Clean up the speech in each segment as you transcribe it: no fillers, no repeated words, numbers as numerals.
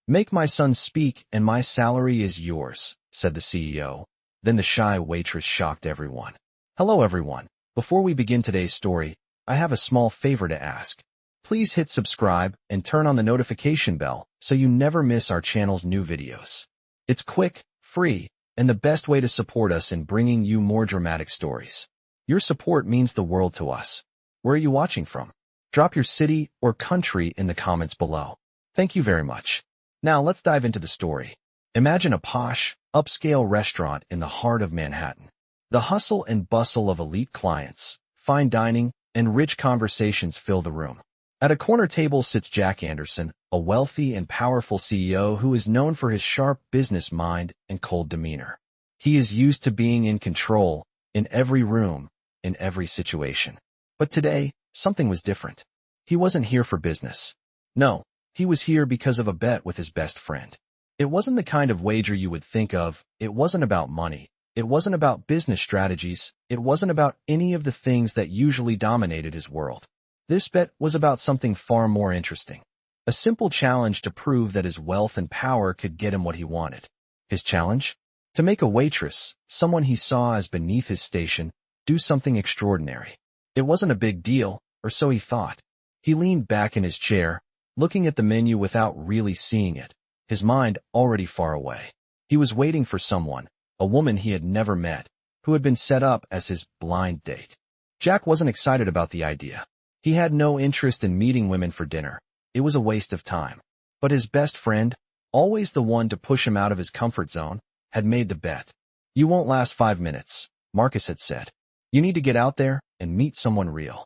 "Make my son speak and my salary is yours," said the CEO. Then the shy waitress shocked everyone. "Hello everyone. Before we begin today's story, I have a small favor to ask. Please hit subscribe and turn on the notification bell so you never miss our channel's new videos. It's quick, free, and the best way to support us in bringing you more dramatic stories. Your support means the world to us. Where are you watching from? Drop your city or country in the comments below. Thank you very much. Now let's dive into the story. Imagine a posh, upscale restaurant in the heart of Manhattan. The hustle and bustle of elite clients, fine dining, and rich conversations fill the room. At a corner table sits Jack Anderson, a wealthy and powerful CEO who is known for his sharp business mind and cold demeanor. He is used to being in control, in every room, in every situation. But today, something was different. He wasn't here for business. No, he was here because of a bet with his best friend. It wasn't the kind of wager you would think of. It wasn't about money. It wasn't about business strategies. It wasn't about any of the things that usually dominated his world. This bet was about something far more interesting. A simple challenge to prove that his wealth and power could get him what he wanted. His challenge? To make a waitress, someone he saw as beneath his station, do something extraordinary. It wasn't a big deal, or so he thought. He leaned back in his chair, looking at the menu without really seeing it, his mind already far away. He was waiting for someone, a woman he had never met, who had been set up as his blind date. Jack wasn't excited about the idea. He had no interest in meeting women for dinner. It was a waste of time. But his best friend, always the one to push him out of his comfort zone, had made the bet. "You won't last 5 minutes," Marcus had said. "You need to get out there and meet someone real."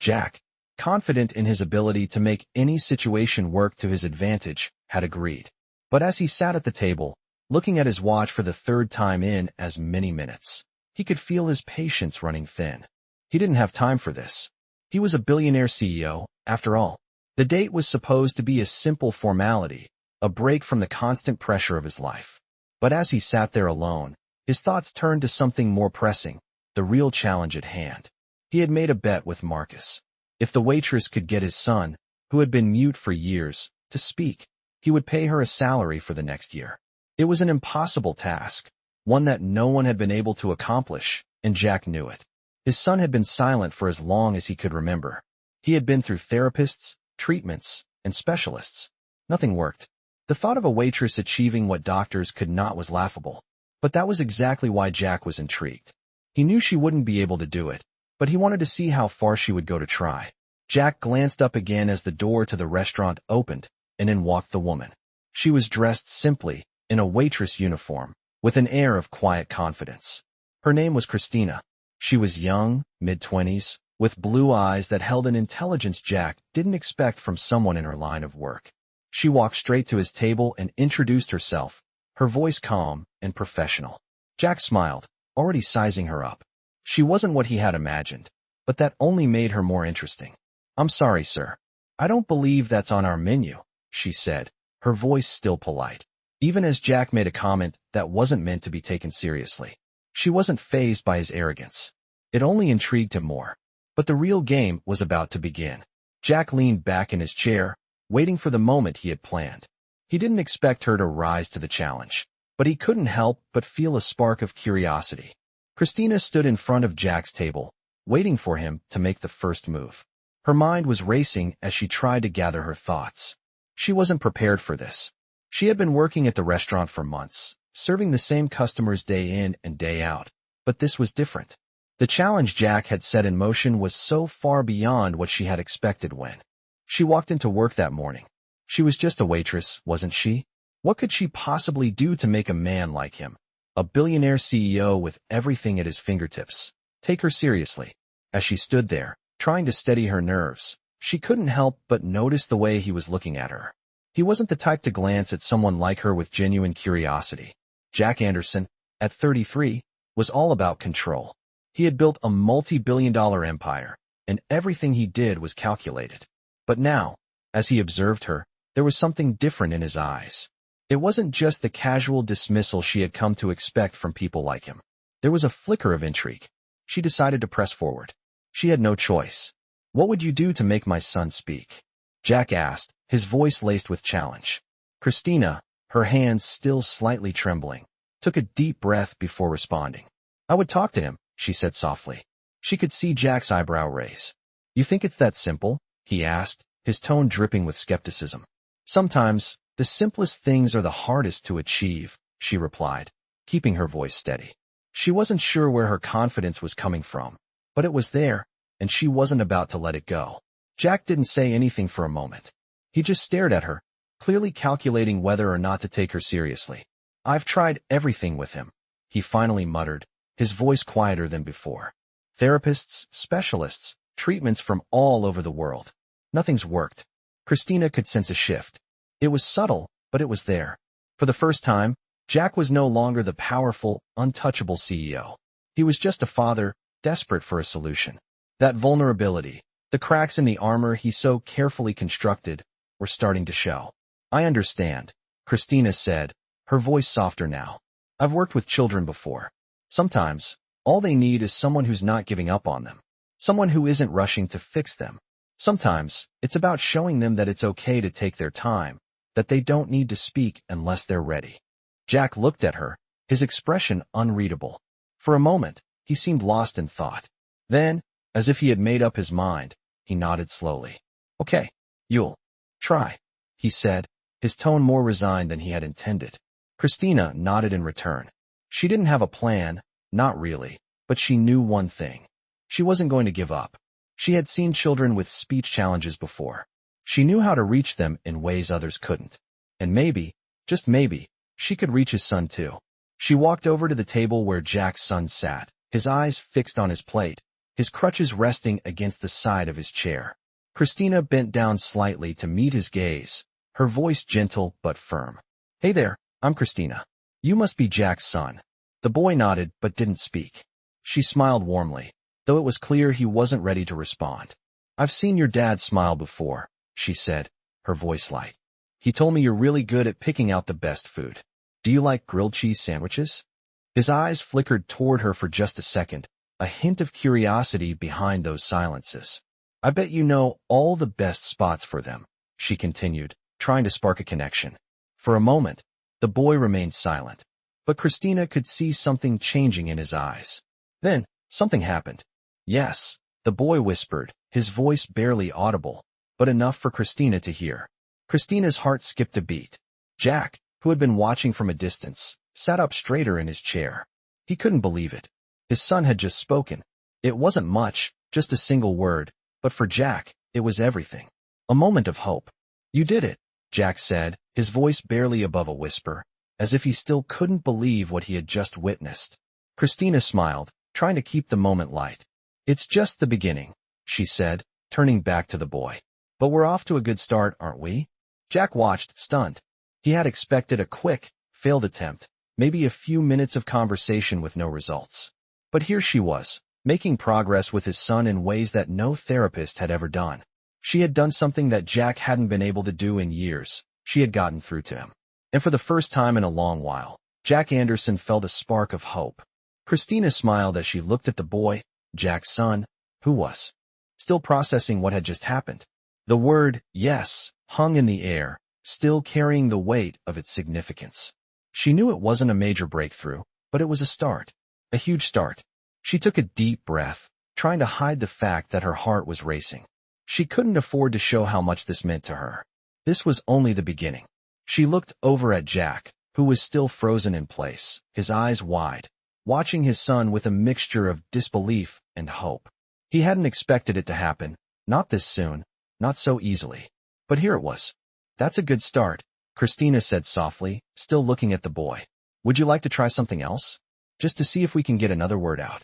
Jack, confident in his ability to make any situation work to his advantage, had agreed. But as he sat at the table, looking at his watch for the third time in as many minutes, he could feel his patience running thin. He didn't have time for this. He was a billionaire CEO, after all. The date was supposed to be a simple formality, a break from the constant pressure of his life. But as he sat there alone, his thoughts turned to something more pressing, the real challenge at hand. He had made a bet with Marcus. If the waitress could get his son, who had been mute for years, to speak, he would pay her a salary for the next year. It was an impossible task, one that no one had been able to accomplish, and Jack knew it. His son had been silent for as long as he could remember. He had been through therapists, treatments, and specialists. Nothing worked. The thought of a waitress achieving what doctors could not was laughable. But that was exactly why Jack was intrigued. He knew she wouldn't be able to do it, but he wanted to see how far she would go to try. Jack glanced up again as the door to the restaurant opened, and in walked the woman. She was dressed simply, in a waitress uniform, with an air of quiet confidence. Her name was Christina. She was young, mid-20s, with blue eyes that held an intelligence Jack didn't expect from someone in her line of work. She walked straight to his table and introduced herself, her voice calm and professional. Jack smiled, already sizing her up. She wasn't what he had imagined, but that only made her more interesting. "I'm sorry, sir. I don't believe that's on our menu," she said, her voice still polite, even as Jack made a comment that wasn't meant to be taken seriously. She wasn't fazed by his arrogance. It only intrigued him more. But the real game was about to begin. Jack leaned back in his chair, waiting for the moment he had planned. He didn't expect her to rise to the challenge, but he couldn't help but feel a spark of curiosity. Christina stood in front of Jack's table, waiting for him to make the first move. Her mind was racing as she tried to gather her thoughts. She wasn't prepared for this. She had been working at the restaurant for months, serving the same customers day in and day out. But this was different. The challenge Jack had set in motion was so far beyond what she had expected when she walked into work that morning. She was just a waitress, wasn't she? What could she possibly do to make a man like him, a billionaire CEO with everything at his fingertips, take her seriously? As she stood there, trying to steady her nerves, she couldn't help but notice the way he was looking at her. He wasn't the type to glance at someone like her with genuine curiosity. Jack Anderson, at 33, was all about control. He had built a multi-billion-dollar empire, and everything he did was calculated. But now, as he observed her, there was something different in his eyes. It wasn't just the casual dismissal she had come to expect from people like him. There was a flicker of intrigue. She decided to press forward. She had no choice. "What would you do to make my son speak?" Jack asked, his voice laced with challenge. Christina, her hands still slightly trembling, took a deep breath before responding. I would talk to him, she said softly. She could see Jack's eyebrow raise. You think it's that simple? He asked, his tone dripping with skepticism. Sometimes, the simplest things are the hardest to achieve, she replied, keeping her voice steady. She wasn't sure where her confidence was coming from, but it was there, and she wasn't about to let it go. Jack didn't say anything for a moment. He just stared at her, clearly calculating whether or not to take her seriously. I've tried everything with him, he finally muttered, his voice quieter than before. Therapists, specialists, treatments from all over the world. Nothing's worked. Christina could sense a shift. It was subtle, but it was there. For the first time, Jack was no longer the powerful, untouchable CEO. He was just a father, desperate for a solution. That vulnerability, the cracks in the armor he so carefully constructed, were starting to show. I understand, Christina said, her voice softer now. I've worked with children before. Sometimes, all they need is someone who's not giving up on them. Someone who isn't rushing to fix them. Sometimes, it's about showing them that it's okay to take their time, that they don't need to speak unless they're ready. Jack looked at her, his expression unreadable. For a moment, he seemed lost in thought. Then, as if he had made up his mind, he nodded slowly. Okay, you'll try, he said, his tone more resigned than he had intended. Christina nodded in return. She didn't have a plan, not really, but she knew one thing. She wasn't going to give up. She had seen children with speech challenges before. She knew how to reach them in ways others couldn't. And maybe, just maybe, she could reach his son too. She walked over to the table where Jack's son sat, his eyes fixed on his plate, his crutches resting against the side of his chair. Christina bent down slightly to meet his gaze, her voice gentle but firm. Hey there, I'm Christina. You must be Jack's son. The boy nodded but didn't speak. She smiled warmly, though it was clear he wasn't ready to respond. I've seen your dad smile before, she said, her voice light. He told me you're really good at picking out the best food. Do you like grilled cheese sandwiches? His eyes flickered toward her for just a second, a hint of curiosity behind those silences. I bet you know all the best spots for them, she continued, trying to spark a connection. For a moment, the boy remained silent, but Christina could see something changing in his eyes. Then, something happened. Yes, the boy whispered, his voice barely audible, but enough for Christina to hear. Christina's heart skipped a beat. Jack, who had been watching from a distance, sat up straighter in his chair. He couldn't believe it. His son had just spoken. It wasn't much, just a single word, but for Jack, it was everything. A moment of hope. You did it, Jack said, his voice barely above a whisper, as if he still couldn't believe what he had just witnessed. Christina smiled, trying to keep the moment light. It's just the beginning, she said, turning back to the boy. But we're off to a good start, aren't we? Jack watched, stunned. He had expected a quick, failed attempt, maybe a few minutes of conversation with no results. But here she was, making progress with his son in ways that no therapist had ever done. She had done something that Jack hadn't been able to do in years. She had gotten through to him. And for the first time in a long while, Jack Anderson felt a spark of hope. Christina smiled as she looked at the boy, Jack's son, who was still processing what had just happened. The word, yes, hung in the air, still carrying the weight of its significance. She knew it wasn't a major breakthrough, but it was a start. A huge start. She took a deep breath, trying to hide the fact that her heart was racing. She couldn't afford to show how much this meant to her. This was only the beginning. She looked over at Jack, who was still frozen in place, his eyes wide, watching his son with a mixture of disbelief and hope. He hadn't expected it to happen, not this soon, not so easily. But here it was. That's a good start, Christina said softly, still looking at the boy. Would you like to try something else? Just to see if we can get another word out.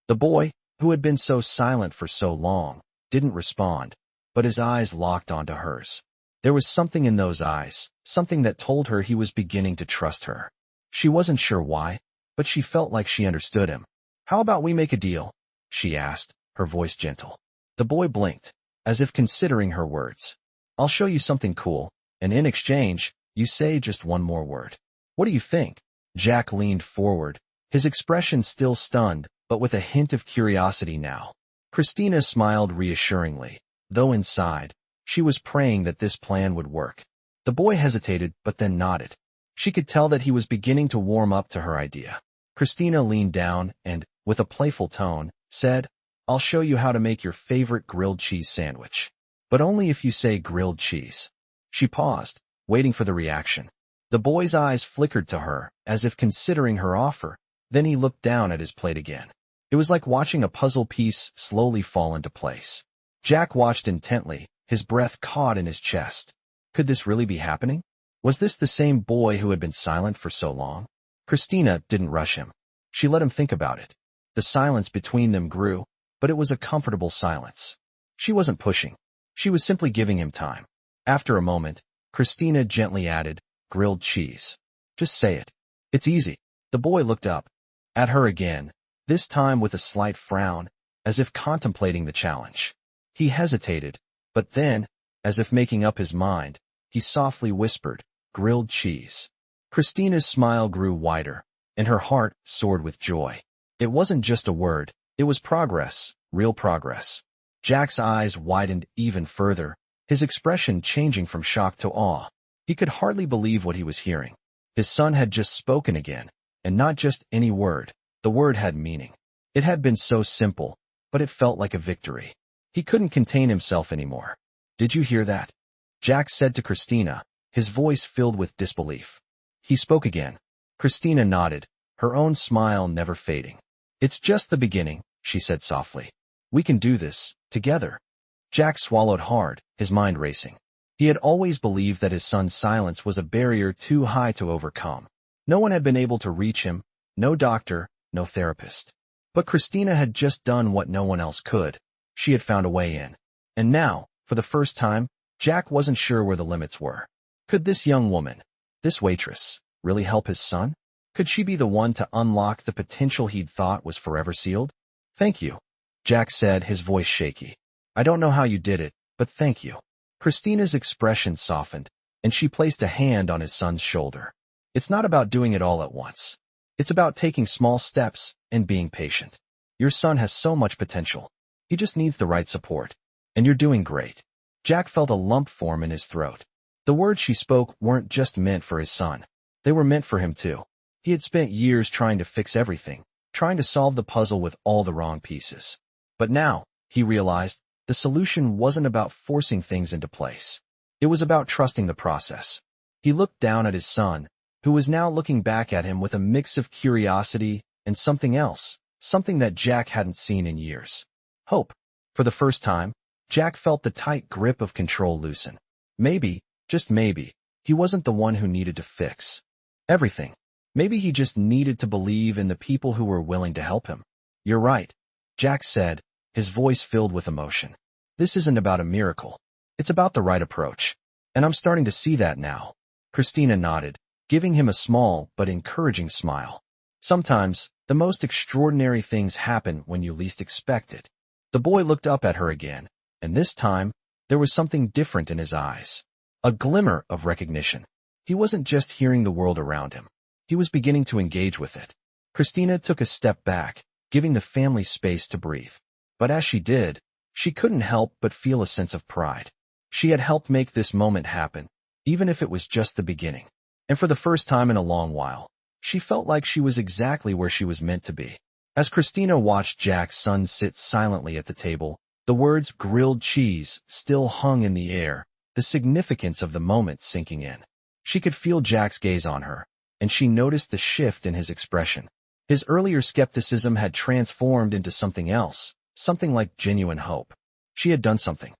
The boy, who had been so silent for so long, didn't respond, but his eyes locked onto hers. There was something in those eyes, something that told her he was beginning to trust her. She wasn't sure why, but she felt like she understood him. How about we make a deal? She asked, her voice gentle. The boy blinked, as if considering her words. I'll show you something cool, and in exchange, you say just one more word. What do you think? Jack leaned forward, his expression still stunned, but with a hint of curiosity now. Christina smiled reassuringly, though inside, she was praying that this plan would work. The boy hesitated, but then nodded. She could tell that he was beginning to warm up to her idea. Christina leaned down and, with a playful tone, said, "I'll show you how to make your favorite grilled cheese sandwich. But only if you say grilled cheese." She paused, waiting for the reaction. The boy's eyes flickered to her, as if considering her offer. Then he looked down at his plate again. It was like watching a puzzle piece slowly fall into place. Jack watched intently, his breath caught in his chest. Could this really be happening? Was this the same boy who had been silent for so long? Christina didn't rush him. She let him think about it. The silence between them grew, but it was a comfortable silence. She wasn't pushing. She was simply giving him time. After a moment, Christina gently added, "Grilled cheese. Just say it. It's easy." The boy looked up at her again, this time with a slight frown, as if contemplating the challenge. He hesitated, but then, as if making up his mind, he softly whispered, "Grilled cheese." Christina's smile grew wider, and her heart soared with joy. It wasn't just a word, it was progress, real progress. Jack's eyes widened even further, his expression changing from shock to awe. He could hardly believe what he was hearing. His son had just spoken again, and not just any word. The word had meaning. It had been so simple, but it felt like a victory. He couldn't contain himself anymore. "Did you hear that?" Jack said to Christina, his voice filled with disbelief. He spoke again. Christina nodded, her own smile never fading. "It's just the beginning," she said softly. "We can do this, together." Jack swallowed hard, his mind racing. He had always believed that his son's silence was a barrier too high to overcome. No one had been able to reach him, no doctor, no therapist. But Christina had just done what no one else could. She had found a way in. And now, for the first time, Jack wasn't sure where the limits were. Could this young woman, this waitress, really help his son? Could she be the one to unlock the potential he'd thought was forever sealed? "Thank you," Jack said, his voice shaky. "I don't know how you did it, but thank you." Christina's expression softened, and she placed a hand on his son's shoulder. "It's not about doing it all at once. It's about taking small steps and being patient. Your son has so much potential. He just needs the right support. And you're doing great." Jack felt a lump form in his throat. The words she spoke weren't just meant for his son. They were meant for him too. He had spent years trying to fix everything, trying to solve the puzzle with all the wrong pieces. But now, he realized, the solution wasn't about forcing things into place. It was about trusting the process. He looked down at his son, who was now looking back at him with a mix of curiosity and something else, something that Jack hadn't seen in years. Hope. For the first time, Jack felt the tight grip of control loosen. Maybe, just maybe, he wasn't the one who needed to fix everything. Maybe he just needed to believe in the people who were willing to help him. "You're right," Jack said, his voice filled with emotion. "This isn't about a miracle. It's about the right approach. And I'm starting to see that now." Christina nodded, giving him a small but encouraging smile. "Sometimes, the most extraordinary things happen when you least expect it." The boy looked up at her again, and this time, there was something different in his eyes. A glimmer of recognition. He wasn't just hearing the world around him. He was beginning to engage with it. Christina took a step back, giving the family space to breathe. But as she did, she couldn't help but feel a sense of pride. She had helped make this moment happen, even if it was just the beginning. And for the first time in a long while, she felt like she was exactly where she was meant to be. As Christina watched Jack's son sit silently at the table, the words "grilled cheese" still hung in the air, the significance of the moment sinking in. She could feel Jack's gaze on her, and she noticed the shift in his expression. His earlier skepticism had transformed into something else, something like genuine hope. She had done something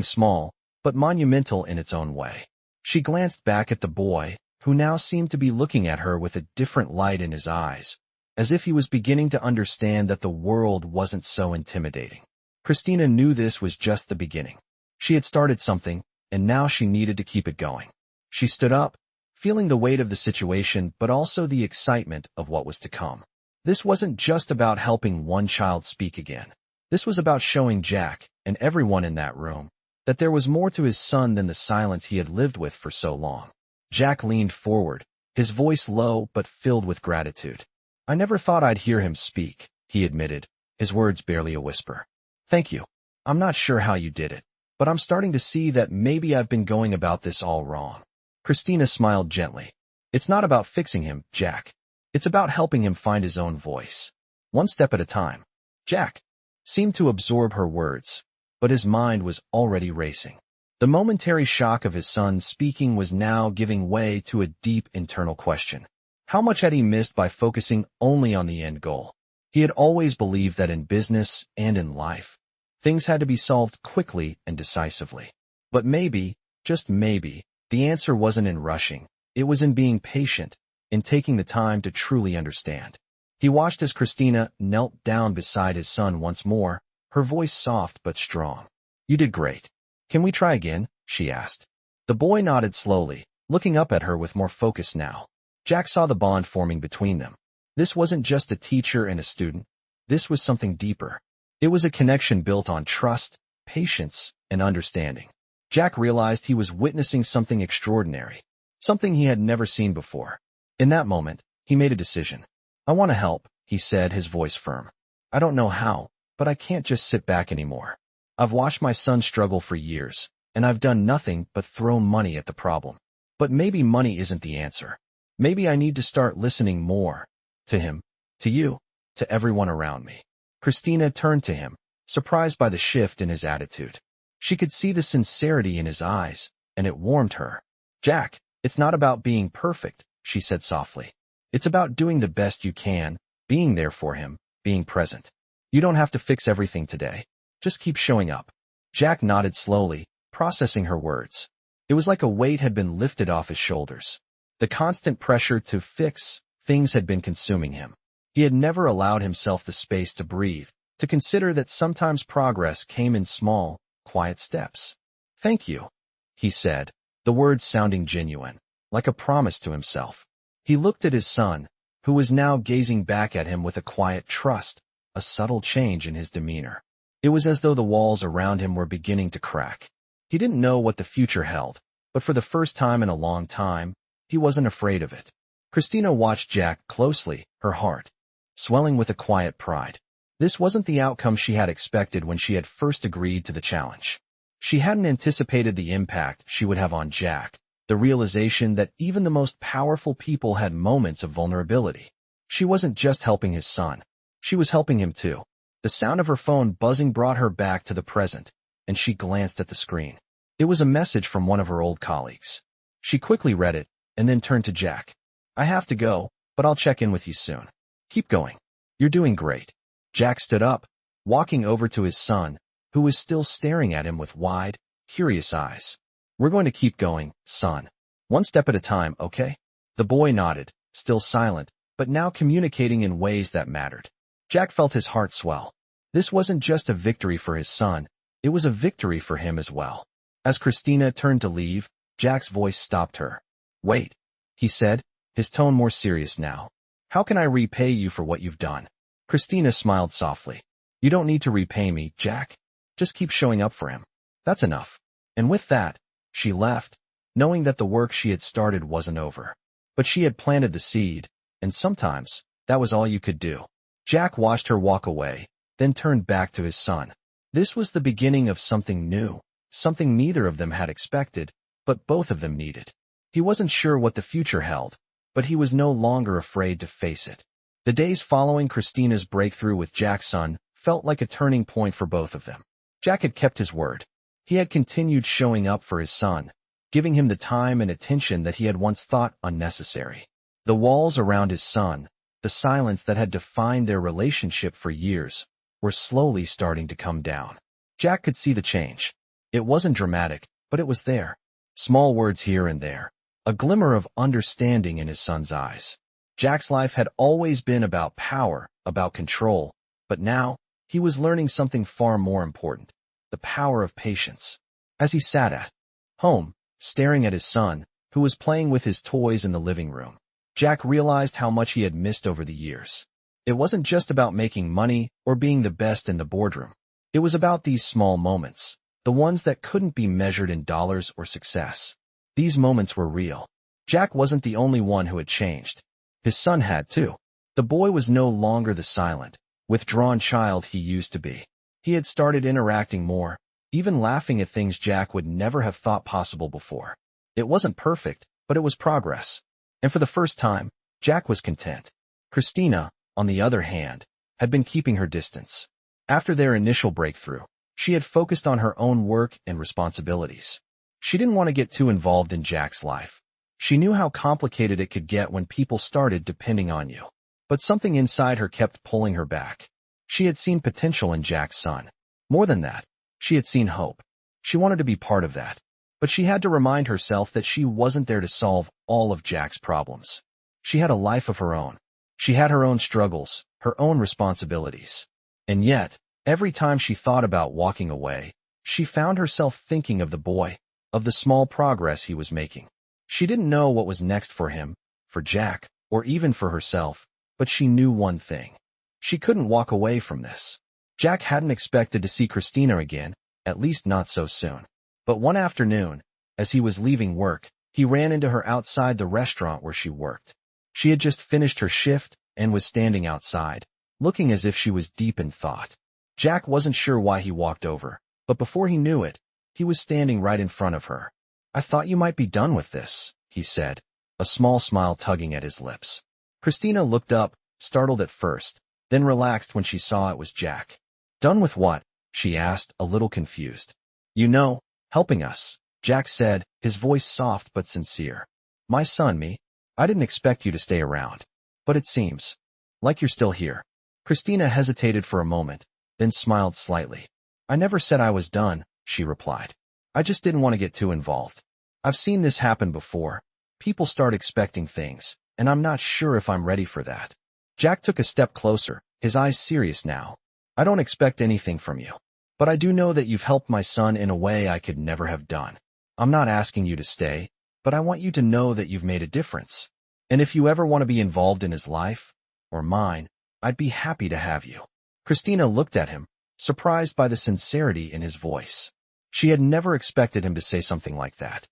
small, but monumental in its own way. She glanced back at the boy, who now seemed to be looking at her with a different light in his eyes, as if he was beginning to understand that the world wasn't so intimidating. Christina knew this was just the beginning. She had started something, and now she needed to keep it going. She stood up, feeling the weight of the situation but also the excitement of what was to come. This wasn't just about helping one child speak again. This was about showing Jack, and everyone in that room, that there was more to his son than the silence he had lived with for so long. Jack leaned forward, his voice low but filled with gratitude. "I never thought I'd hear him speak," he admitted, his words barely a whisper. "Thank you. I'm not sure how you did it, but I'm starting to see that maybe I've been going about this all wrong." Christina smiled gently. It's not about fixing him, Jack. It's about helping him find his own voice. One step at a time. Jack seemed to absorb her words, but his mind was already racing. The momentary shock of his son speaking was now giving way to a deep internal question. How much had he missed by focusing only on the end goal? He had always believed that in business and in life, things had to be solved quickly and decisively. But maybe, just maybe, the answer wasn't in rushing. It was in being patient, in taking the time to truly understand. He watched as Christina knelt down beside his son once more, her voice soft but strong. You did great. Can we try again? She asked. The boy nodded slowly, looking up at her with more focus now. Jack saw the bond forming between them. This wasn't just a teacher and a student. This was something deeper. It was a connection built on trust, patience, and understanding. Jack realized he was witnessing something extraordinary, something he had never seen before. In that moment, he made a decision. I want to help, he said, his voice firm. I don't know how, but I can't just sit back anymore. I've watched my son struggle for years, and I've done nothing but throw money at the problem. But maybe money isn't the answer. Maybe I need to start listening more. To him, to you, to everyone around me. Christina turned to him, surprised by the shift in his attitude. She could see the sincerity in his eyes, and it warmed her. Jack, it's not about being perfect, she said softly. It's about doing the best you can, being there for him, being present. You don't have to fix everything today. Just keep showing up. Jack nodded slowly, processing her words. It was like a weight had been lifted off his shoulders. The constant pressure to fix things had been consuming him. He had never allowed himself the space to breathe, to consider that sometimes progress came in small, quiet steps. Thank you, he said, the words sounding genuine, like a promise to himself. He looked at his son, who was now gazing back at him with a quiet trust, a subtle change in his demeanor. It was as though the walls around him were beginning to crack. He didn't know what the future held, but for the first time in a long time, he wasn't afraid of it. Christina watched Jack closely, her heart swelling with a quiet pride. This wasn't the outcome she had expected when she had first agreed to the challenge. She hadn't anticipated the impact she would have on Jack, the realization that even the most powerful people had moments of vulnerability. She wasn't just helping his son. She was helping him too. The sound of her phone buzzing brought her back to the present, and she glanced at the screen. It was a message from one of her old colleagues. She quickly read it, and then turned to Jack. I have to go, but I'll check in with you soon. Keep going. You're doing great. Jack stood up, walking over to his son, who was still staring at him with wide, curious eyes. We're going to keep going, son. One step at a time, okay? The boy nodded, still silent, but now communicating in ways that mattered. Jack felt his heart swell. This wasn't just a victory for his son, it was a victory for him as well. As Christina turned to leave, Jack's voice stopped her. Wait, he said, his tone more serious now. How can I repay you for what you've done? Christina smiled softly. You don't need to repay me, Jack. Just keep showing up for him. That's enough. And with that, she left, knowing that the work she had started wasn't over. But she had planted the seed, and sometimes, that was all you could do. Jack watched her walk away, then turned back to his son. This was the beginning of something new, something neither of them had expected, but both of them needed. He wasn't sure what the future held, but he was no longer afraid to face it. The days following Christina's breakthrough with Jack's son felt like a turning point for both of them. Jack had kept his word. He had continued showing up for his son, giving him the time and attention that he had once thought unnecessary. The walls around his son, the silence that had defined their relationship for years, were slowly starting to come down. Jack could see the change. It wasn't dramatic, but it was there. Small words here and there. A glimmer of understanding in his son's eyes. Jack's life had always been about power, about control, but now, he was learning something far more important, the power of patience. As he sat at home, staring at his son, who was playing with his toys in the living room, Jack realized how much he had missed over the years. It wasn't just about making money or being the best in the boardroom. It was about these small moments, the ones that couldn't be measured in dollars or success. These moments were real. Jack wasn't the only one who had changed. His son had too. The boy was no longer the silent, withdrawn child he used to be. He had started interacting more, even laughing at things Jack would never have thought possible before. It wasn't perfect, but it was progress. And for the first time, Jack was content. Christina, on the other hand, had been keeping her distance. After their initial breakthrough, she had focused on her own work and responsibilities. She didn't want to get too involved in Jack's life. She knew how complicated it could get when people started depending on you. But something inside her kept pulling her back. She had seen potential in Jack's son. More than that, she had seen hope. She wanted to be part of that. But she had to remind herself that she wasn't there to solve all of Jack's problems. She had a life of her own. She had her own struggles, her own responsibilities. And yet, every time she thought about walking away, she found herself thinking of the boy, of the small progress he was making. She didn't know what was next for him, for Jack, or even for herself, but she knew one thing. She couldn't walk away from this. Jack hadn't expected to see Christina again, at least not so soon. But one afternoon, as he was leaving work, he ran into her outside the restaurant where she worked. She had just finished her shift and was standing outside, looking as if she was deep in thought. Jack wasn't sure why he walked over, but before he knew it, he was standing right in front of her. "I thought you might be done with this," he said, a small smile tugging at his lips. Christina looked up, startled at first, then relaxed when she saw it was Jack. "Done with what?" she asked, a little confused. "You know, helping us," Jack said, his voice soft but sincere. "My son, me. I didn't expect you to stay around. But it seems like you're still here." Christina hesitated for a moment, then smiled slightly. "I never said I was done," she replied. "I just didn't want to get too involved. I've seen this happen before. People start expecting things, and I'm not sure if I'm ready for that." Jack took a step closer, his eyes serious now. "I don't expect anything from you. But I do know that you've helped my son in a way I could never have done. I'm not asking you to stay, but I want you to know that you've made a difference. And if you ever want to be involved in his life, or mine, I'd be happy to have you." Christina looked at him, surprised by the sincerity in his voice. She had never expected him to say something like that.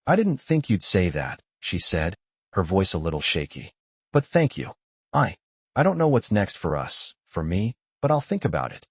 I didn't think you'd say that," she said, her voice a little shaky. "But thank you. I don't know what's next for us, for me, but I'll think about it."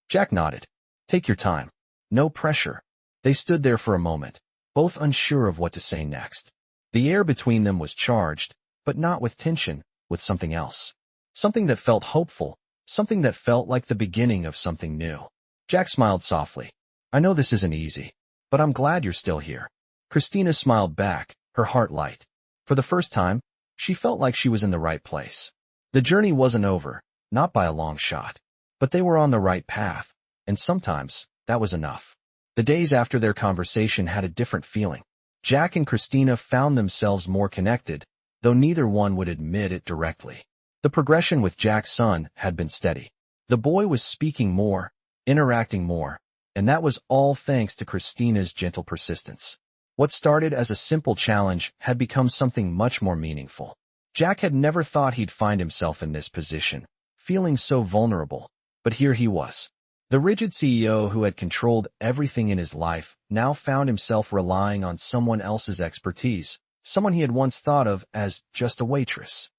Jack nodded. "Take your time. No pressure." They stood there for a moment, both unsure of what to say next. The air between them was charged, but not with tension, with something else. Something that felt hopeful, something that felt like the beginning of something new. Jack smiled softly. "I know this isn't easy, but I'm glad you're still here." Christina smiled back, her heart light. For the first time, she felt like she was in the right place. The journey wasn't over, not by a long shot. But they were on the right path, and sometimes, that was enough. The days after their conversation had a different feeling. Jack and Christina found themselves more connected, though neither one would admit it directly. The progression with Jack's son had been steady. The boy was speaking more, interacting more, and that was all thanks to Christina's gentle persistence. What started as a simple challenge had become something much more meaningful. Jack had never thought he'd find himself in this position, feeling so vulnerable. But here he was. The rigid CEO who had controlled everything in his life now found himself relying on someone else's expertise, someone he had once thought of as just a waitress.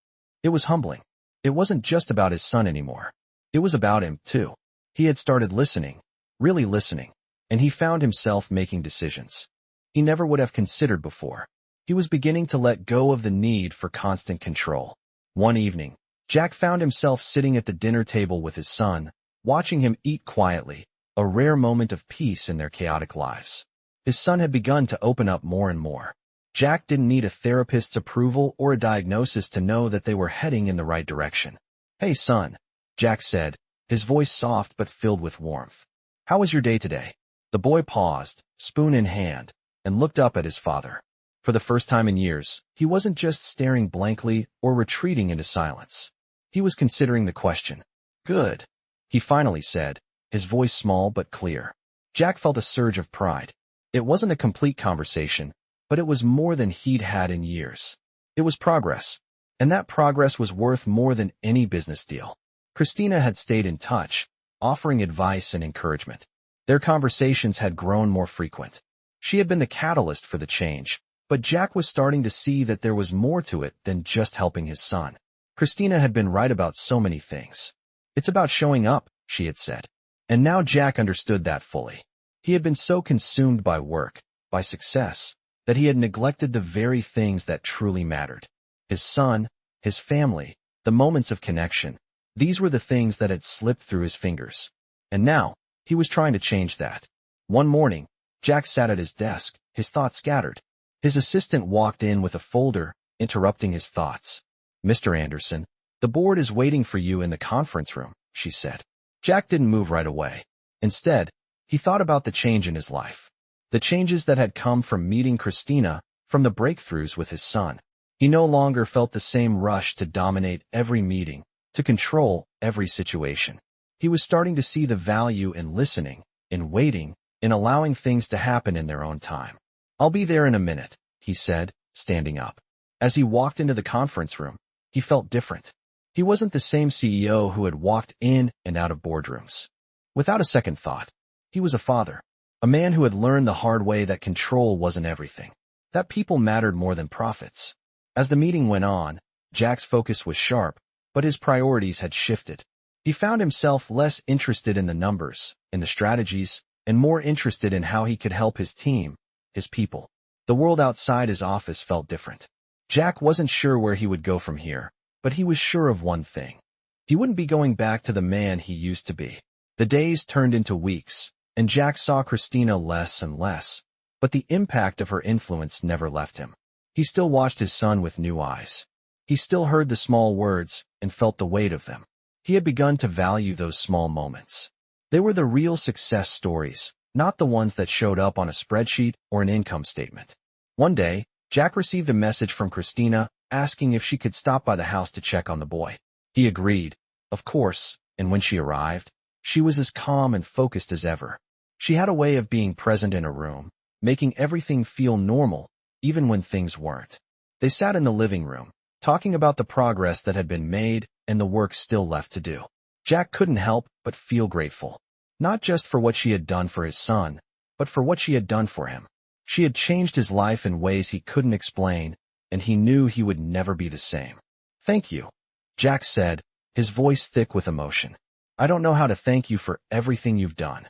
It was humbling. It wasn't just about his son anymore. It was about him, too. He had started listening, really listening, and he found himself making decisions he never would have considered before. He was beginning to let go of the need for constant control. One evening, Jack found himself sitting at the dinner table with his son, watching him eat quietly, a rare moment of peace in their chaotic lives. His son had begun to open up more and more. Jack didn't need a therapist's approval or a diagnosis to know that they were heading in the right direction. "Hey, son," Jack said, his voice soft but filled with warmth. "How was your day today?" The boy paused, spoon in hand, and looked up at his father. For the first time in years, he wasn't just staring blankly or retreating into silence. He was considering the question. "Good," he finally said, his voice small but clear. Jack felt a surge of pride. It wasn't a complete conversation, but it was more than he'd had in years. It was progress, and that progress was worth more than any business deal. Christina had stayed in touch, offering advice and encouragement. Their conversations had grown more frequent. She had been the catalyst for the change, but Jack was starting to see that there was more to it than just helping his son. Christina had been right about so many things. "It's about showing up," she had said. And now Jack understood that fully. He had been so consumed by work, by success, that he had neglected the very things that truly mattered. His son, his family, the moments of connection. These were the things that had slipped through his fingers. And now, he was trying to change that. One morning, Jack sat at his desk, his thoughts scattered. His assistant walked in with a folder, interrupting his thoughts. "Mr. Anderson, the board is waiting for you in the conference room," she said. Jack didn't move right away. Instead, he thought about the change in his life. The changes that had come from meeting Christina, from the breakthroughs with his son. He no longer felt the same rush to dominate every meeting, to control every situation. He was starting to see the value in listening, in waiting, in allowing things to happen in their own time. "I'll be there in a minute," he said, standing up. As he walked into the conference room, he felt different. He wasn't the same CEO who had walked in and out of boardrooms. Without a second thought, he was a father, a man who had learned the hard way that control wasn't everything, that people mattered more than profits. As the meeting went on, Jack's focus was sharp, but his priorities had shifted. He found himself less interested in the numbers, in the strategies, and more interested in how he could help his team, his people. The world outside his office felt different. Jack wasn't sure where he would go from here, but he was sure of one thing. He wouldn't be going back to the man he used to be. The days turned into weeks, and Jack saw Christina less and less, but the impact of her influence never left him. He still watched his son with new eyes. He still heard the small words and felt the weight of them. He had begun to value those small moments. They were the real success stories, not the ones that showed up on a spreadsheet or an income statement. One day, Jack received a message from Christina asking if she could stop by the house to check on the boy. He agreed, of course, and when she arrived, she was as calm and focused as ever. She had a way of being present in a room, making everything feel normal, even when things weren't. They sat in the living room, talking about the progress that had been made and the work still left to do. Jack couldn't help but feel grateful, not just for what she had done for his son, but for what she had done for him. She had changed his life in ways he couldn't explain, and he knew he would never be the same. "Thank you," Jack said, his voice thick with emotion. "I don't know how to thank you for everything you've done."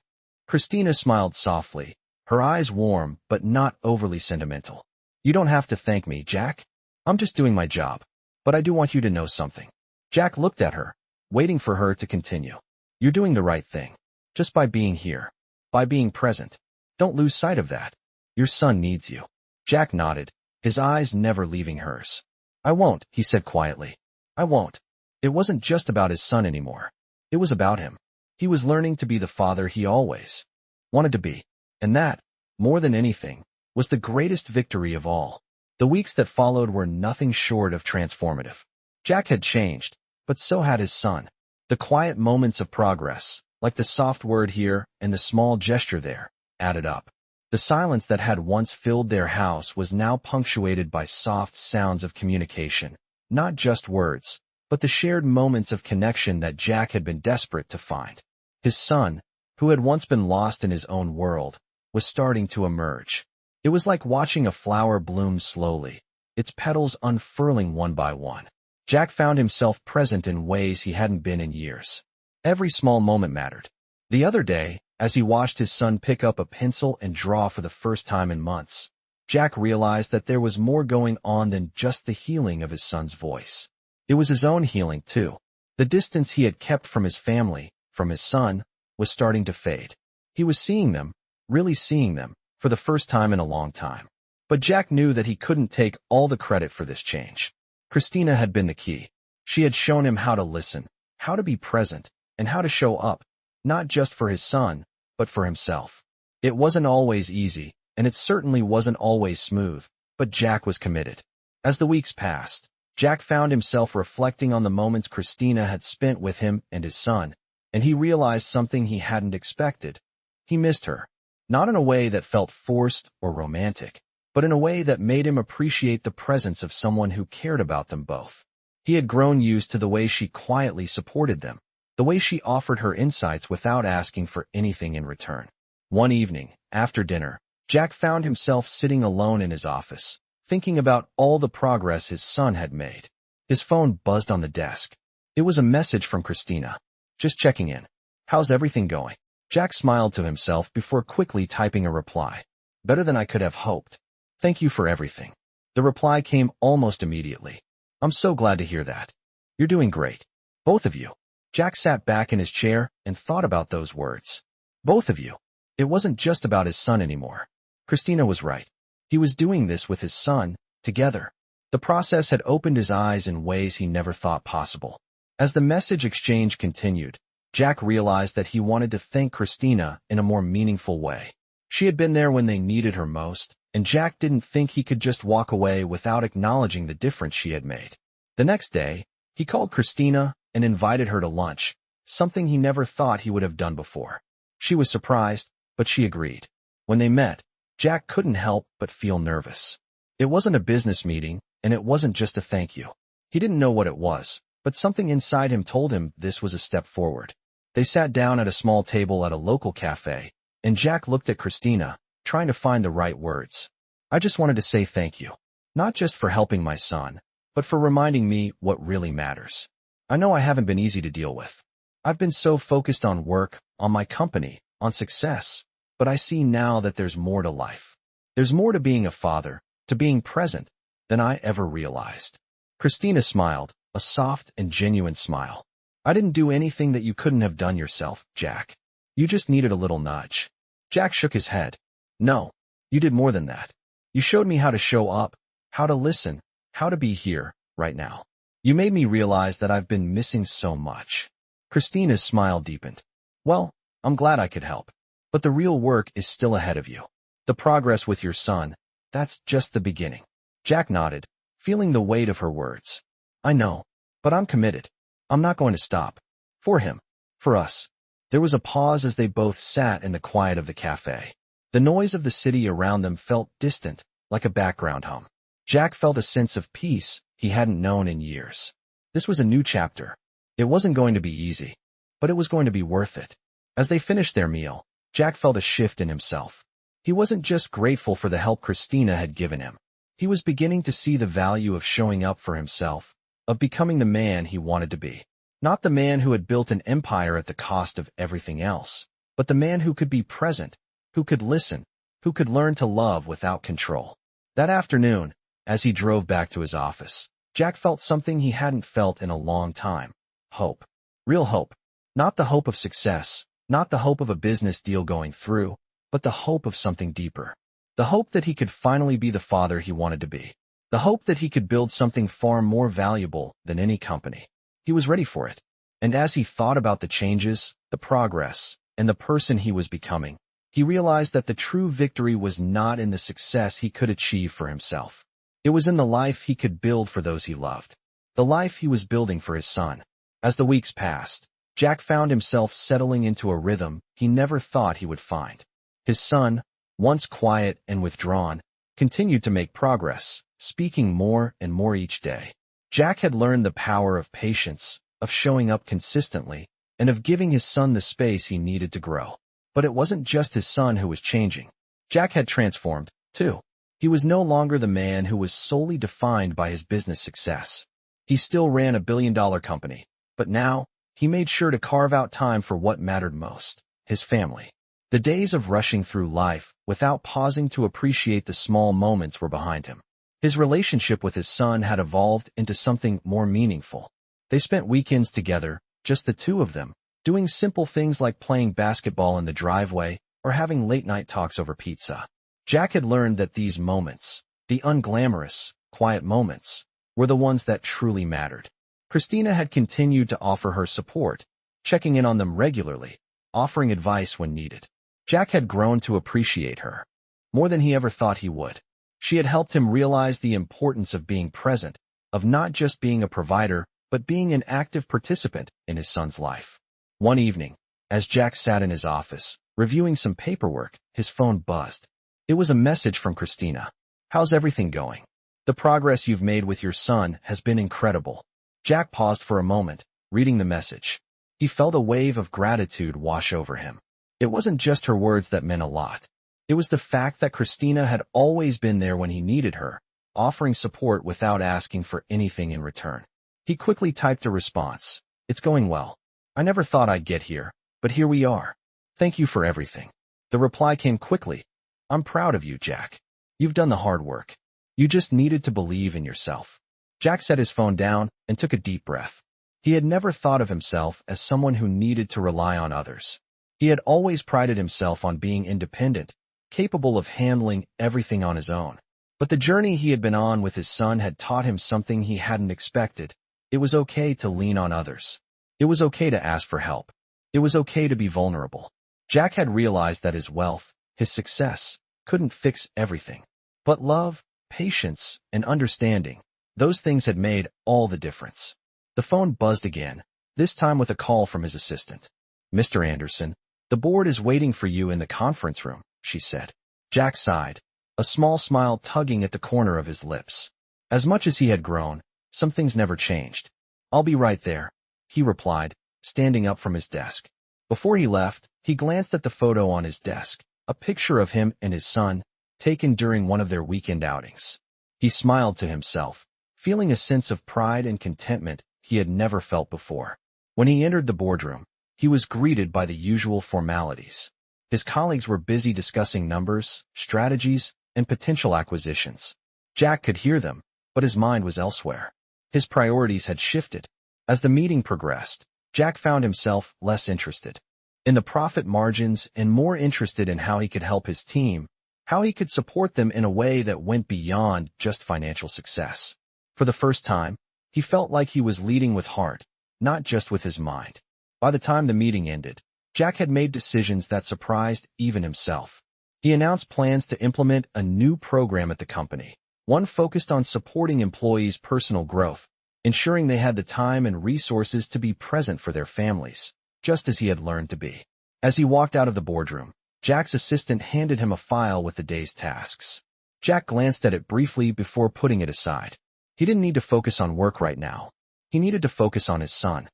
Christina smiled softly, her eyes warm but not overly sentimental. "You don't have to thank me, Jack. I'm just doing my job. But I do want you to know something." Jack looked at her, waiting for her to continue. "You're doing the right thing. Just by being here. By being present. Don't lose sight of that. Your son needs you." Jack nodded, his eyes never leaving hers. "I won't," he said quietly. "I won't." It wasn't just about his son anymore. It was about him. He was learning to be the father he always wanted to be. And that, more than anything, was the greatest victory of all. The weeks that followed were nothing short of transformative. Jack had changed, but so had his son. The quiet moments of progress, like the soft word here and the small gesture there, added up. The silence that had once filled their house was now punctuated by soft sounds of communication, not just words, but the shared moments of connection that Jack had been desperate to find. His son, who had once been lost in his own world, was starting to emerge. It was like watching a flower bloom slowly, its petals unfurling one by one. Jack found himself present in ways he hadn't been in years. Every small moment mattered. The other day, as he watched his son pick up a pencil and draw for the first time in months, Jack realized that there was more going on than just the healing of his son's voice. It was his own healing, too. The distance he had kept from his family, from his son, was starting to fade. He was seeing them, really seeing them, for the first time in a long time. But Jack knew that he couldn't take all the credit for this change. Christina had been the key. She had shown him how to listen, how to be present, and how to show up, not just for his son, but for himself. It wasn't always easy, and it certainly wasn't always smooth, but Jack was committed. As the weeks passed, Jack found himself reflecting on the moments Christina had spent with him and his son, and he realized something he hadn't expected. He missed her. Not in a way that felt forced or romantic, but in a way that made him appreciate the presence of someone who cared about them both. He had grown used to the way she quietly supported them, the way she offered her insights without asking for anything in return. One evening, after dinner, Jack found himself sitting alone in his office, thinking about all the progress his son had made. His phone buzzed on the desk. It was a message from Christina. "Just checking in. How's everything going?" Jack smiled to himself before quickly typing a reply. "Better than I could have hoped. Thank you for everything. The reply came almost immediately. I'm so glad to hear that. You're doing great. Both of you. Jack sat back in his chair and thought about those words. Both of you. It wasn't just about his son anymore. Christina was right. He was doing this with his son, together. The process had opened his eyes in ways he never thought possible. As the message exchange continued, Jack realized that he wanted to thank Christina in a more meaningful way. She had been there when they needed her most, and Jack didn't think he could just walk away without acknowledging the difference she had made. The next day, he called Christina and invited her to lunch, something he never thought he would have done before. She was surprised, but she agreed. When they met, Jack couldn't help but feel nervous. It wasn't a business meeting, and it wasn't just a thank you. He didn't know what it was, but something inside him told him this was a step forward. They sat down at a small table at a local cafe, and Jack looked at Christina, trying to find the right words. I just wanted to say thank you. Not just for helping my son, but for reminding me what really matters. I know I haven't been easy to deal with. I've been so focused on work, on my company, on success, but I see now that there's more to life. There's more to being a father, to being present, than I ever realized. Christina smiled, a soft and genuine smile. I didn't do anything that you couldn't have done yourself, Jack. You just needed a little nudge. Jack shook his head. No, you did more than that. You showed me how to show up, how to listen, how to be here, right now. You made me realize that I've been missing so much. Christina's smile deepened. Well, I'm glad I could help. But the real work is still ahead of you. The progress with your son, that's just the beginning. Jack nodded, feeling the weight of her words. I know, but I'm committed. I'm not going to stop. For him. For us. There was a pause as they both sat in the quiet of the cafe. The noise of the city around them felt distant, like a background hum. Jack felt a sense of peace he hadn't known in years. This was a new chapter. It wasn't going to be easy, but it was going to be worth it. As they finished their meal, Jack felt a shift in himself. He wasn't just grateful for the help Christina had given him. He was beginning to see the value of showing up for himself, of becoming the man he wanted to be. Not the man who had built an empire at the cost of everything else, but the man who could be present, who could listen, who could learn to love without control. That afternoon, as he drove back to his office, Jack felt something he hadn't felt in a long time. Hope. Real hope. Not the hope of success, not the hope of a business deal going through, but the hope of something deeper. The hope that he could finally be the father he wanted to be. The hope that he could build something far more valuable than any company. He was ready for it. And as he thought about the changes, the progress, and the person he was becoming, he realized that the true victory was not in the success he could achieve for himself. It was in the life he could build for those he loved. The life he was building for his son. As the weeks passed, Jack found himself settling into a rhythm he never thought he would find. His son, once quiet and withdrawn, continued to make progress, speaking more and more each day. Jack had learned the power of patience, of showing up consistently, and of giving his son the space he needed to grow. But it wasn't just his son who was changing. Jack had transformed, too. He was no longer the man who was solely defined by his business success. He still ran a billion-dollar company, but now, he made sure to carve out time for what mattered most, his family. The days of rushing through life without pausing to appreciate the small moments were behind him. His relationship with his son had evolved into something more meaningful. They spent weekends together, just the two of them, doing simple things like playing basketball in the driveway or having late-night talks over pizza. Jack had learned that these moments, the unglamorous, quiet moments, were the ones that truly mattered. Christina had continued to offer her support, checking in on them regularly, offering advice when needed. Jack had grown to appreciate her, more than he ever thought he would. She had helped him realize the importance of being present, of not just being a provider, but being an active participant in his son's life. One evening, as Jack sat in his office, reviewing some paperwork, his phone buzzed. It was a message from Christina. How's everything going? The progress you've made with your son has been incredible. Jack paused for a moment, reading the message. He felt a wave of gratitude wash over him. It wasn't just her words that meant a lot. It was the fact that Christina had always been there when he needed her, offering support without asking for anything in return. He quickly typed a response. It's going well. I never thought I'd get here, but here we are. Thank you for everything. The reply came quickly. I'm proud of you, Jack. You've done the hard work. You just needed to believe in yourself. Jack set his phone down and took a deep breath. He had never thought of himself as someone who needed to rely on others. He had always prided himself on being independent, capable of handling everything on his own. But the journey he had been on with his son had taught him something he hadn't expected. It was okay to lean on others. It was okay to ask for help. It was okay to be vulnerable. Jack had realized that his wealth, his success, couldn't fix everything. But love, patience, and understanding, those things had made all the difference. The phone buzzed again, this time with a call from his assistant. "Mr. Anderson, the board is waiting for you in the conference room," she said. Jack sighed, a small smile tugging at the corner of his lips. As much as he had grown, some things never changed. "I'll be right there," he replied, standing up from his desk. Before he left, he glanced at the photo on his desk, a picture of him and his son, taken during one of their weekend outings. He smiled to himself, feeling a sense of pride and contentment he had never felt before. When he entered the boardroom, he was greeted by the usual formalities. His colleagues were busy discussing numbers, strategies, and potential acquisitions. Jack could hear them, but his mind was elsewhere. His priorities had shifted. As the meeting progressed, Jack found himself less interested in the profit margins and more interested in how he could help his team, how he could support them in a way that went beyond just financial success. For the first time, he felt like he was leading with heart, not just with his mind. By the time the meeting ended, Jack had made decisions that surprised even himself. He announced plans to implement a new program at the company, one focused on supporting employees' personal growth, ensuring they had the time and resources to be present for their families, just as he had learned to be. As he walked out of the boardroom, Jack's assistant handed him a file with the day's tasks. Jack glanced at it briefly before putting it aside. He didn't need to focus on work right now. He needed to focus on his son,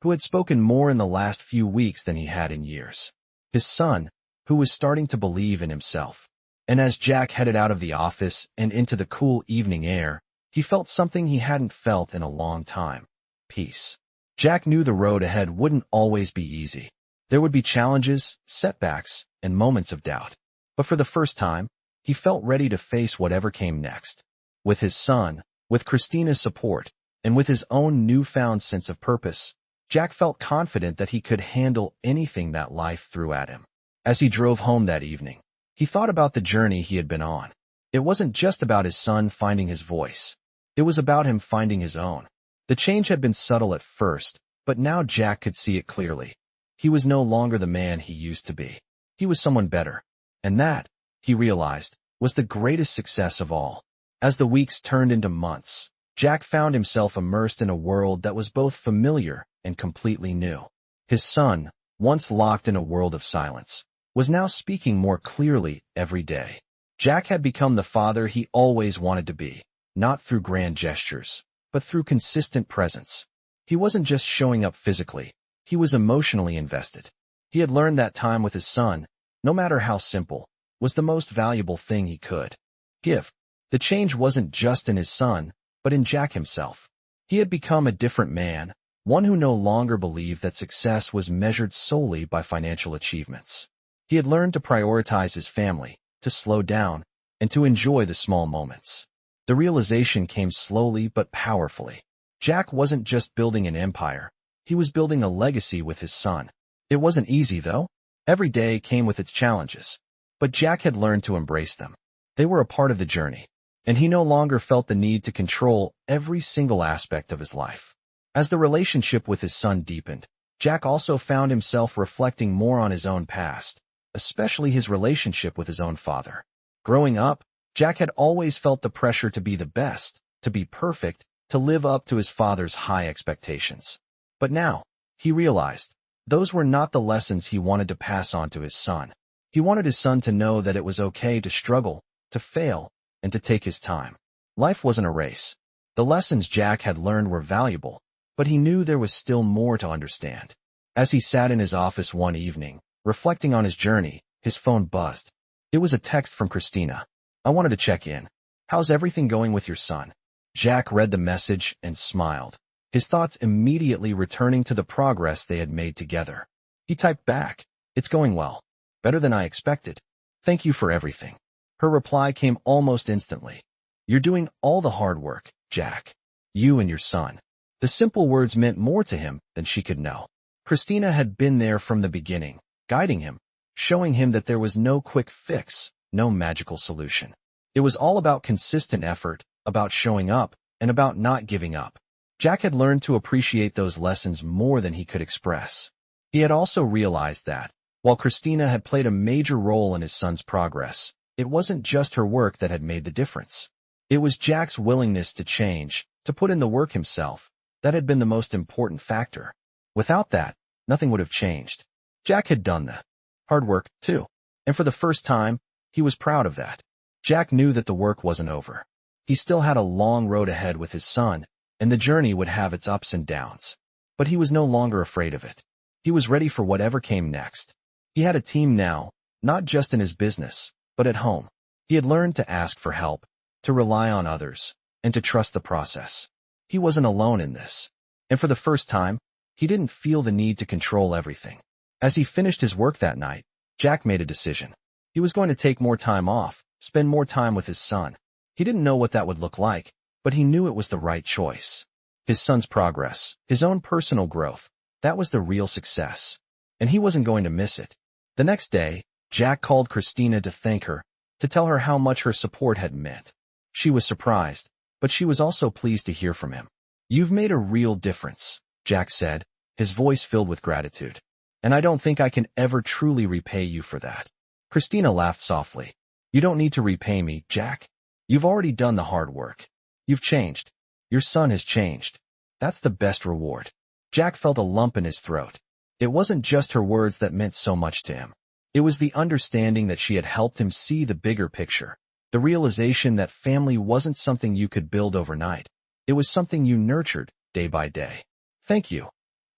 who had spoken more in the last few weeks than he had in years. His son, who was starting to believe in himself. And as Jack headed out of the office and into the cool evening air, he felt something he hadn't felt in a long time. Peace. Jack knew the road ahead wouldn't always be easy. There would be challenges, setbacks, and moments of doubt. But for the first time, he felt ready to face whatever came next. With his son, with Christina's support, and with his own newfound sense of purpose, Jack felt confident that he could handle anything that life threw at him. As he drove home that evening, he thought about the journey he had been on. It wasn't just about his son finding his voice. It was about him finding his own. The change had been subtle at first, but now Jack could see it clearly. He was no longer the man he used to be. He was someone better. And that, he realized, was the greatest success of all. As the weeks turned into months, Jack found himself immersed in a world that was both familiar and completely new. His son, once locked in a world of silence, was now speaking more clearly every day. Jack had become the father he always wanted to be, not through grand gestures, but through consistent presence. He wasn't just showing up physically, he was emotionally invested. He had learned that time with his son, no matter how simple, was the most valuable thing he could give. The change wasn't just in his son, but in Jack himself. He had become a different man, one who no longer believed that success was measured solely by financial achievements. He had learned to prioritize his family, to slow down, and to enjoy the small moments. The realization came slowly but powerfully. Jack wasn't just building an empire, he was building a legacy with his son. It wasn't easy, though. Every day came with its challenges. But Jack had learned to embrace them. They were a part of the journey, and he no longer felt the need to control every single aspect of his life. As the relationship with his son deepened, Jack also found himself reflecting more on his own past, especially his relationship with his own father. Growing up, Jack had always felt the pressure to be the best, to be perfect, to live up to his father's high expectations. But now, he realized, those were not the lessons he wanted to pass on to his son. He wanted his son to know that it was okay to struggle, to fail, and to take his time. Life wasn't a race. The lessons Jack had learned were valuable, but he knew there was still more to understand. As he sat in his office one evening, reflecting on his journey, his phone buzzed. It was a text from Christina. "I wanted to check in. How's everything going with your son?" Jack read the message and smiled, his thoughts immediately returning to the progress they had made together. He typed back, "It's going well. Better than I expected. Thank you for everything." Her reply came almost instantly. "You're doing all the hard work, Jack. You and your son." The simple words meant more to him than she could know. Christina had been there from the beginning, guiding him, showing him that there was no quick fix, no magical solution. It was all about consistent effort, about showing up, and about not giving up. Jack had learned to appreciate those lessons more than he could express. He had also realized that, while Christina had played a major role in his son's progress, it wasn't just her work that had made the difference. It was Jack's willingness to change, to put in the work himself, that had been the most important factor. Without that, nothing would have changed. Jack had done the hard work, too. And for the first time, he was proud of that. Jack knew that the work wasn't over. He still had a long road ahead with his son, and the journey would have its ups and downs. But he was no longer afraid of it. He was ready for whatever came next. He had a team now, not just in his business, but at home. He had learned to ask for help, to rely on others, and to trust the process. He wasn't alone in this. And for the first time, he didn't feel the need to control everything. As he finished his work that night, Jack made a decision. He was going to take more time off, spend more time with his son. He didn't know what that would look like, but he knew it was the right choice. His son's progress, his own personal growth, that was the real success. And he wasn't going to miss it. The next day, Jack called Christina to thank her, to tell her how much her support had meant. She was surprised, but she was also pleased to hear from him. "You've made a real difference," Jack said, his voice filled with gratitude. "And I don't think I can ever truly repay you for that." Christina laughed softly. "You don't need to repay me, Jack. You've already done the hard work. You've changed. Your son has changed. That's the best reward." Jack felt a lump in his throat. It wasn't just her words that meant so much to him. It was the understanding that she had helped him see the bigger picture, the realization that family wasn't something you could build overnight. It was something you nurtured day by day. "Thank you,"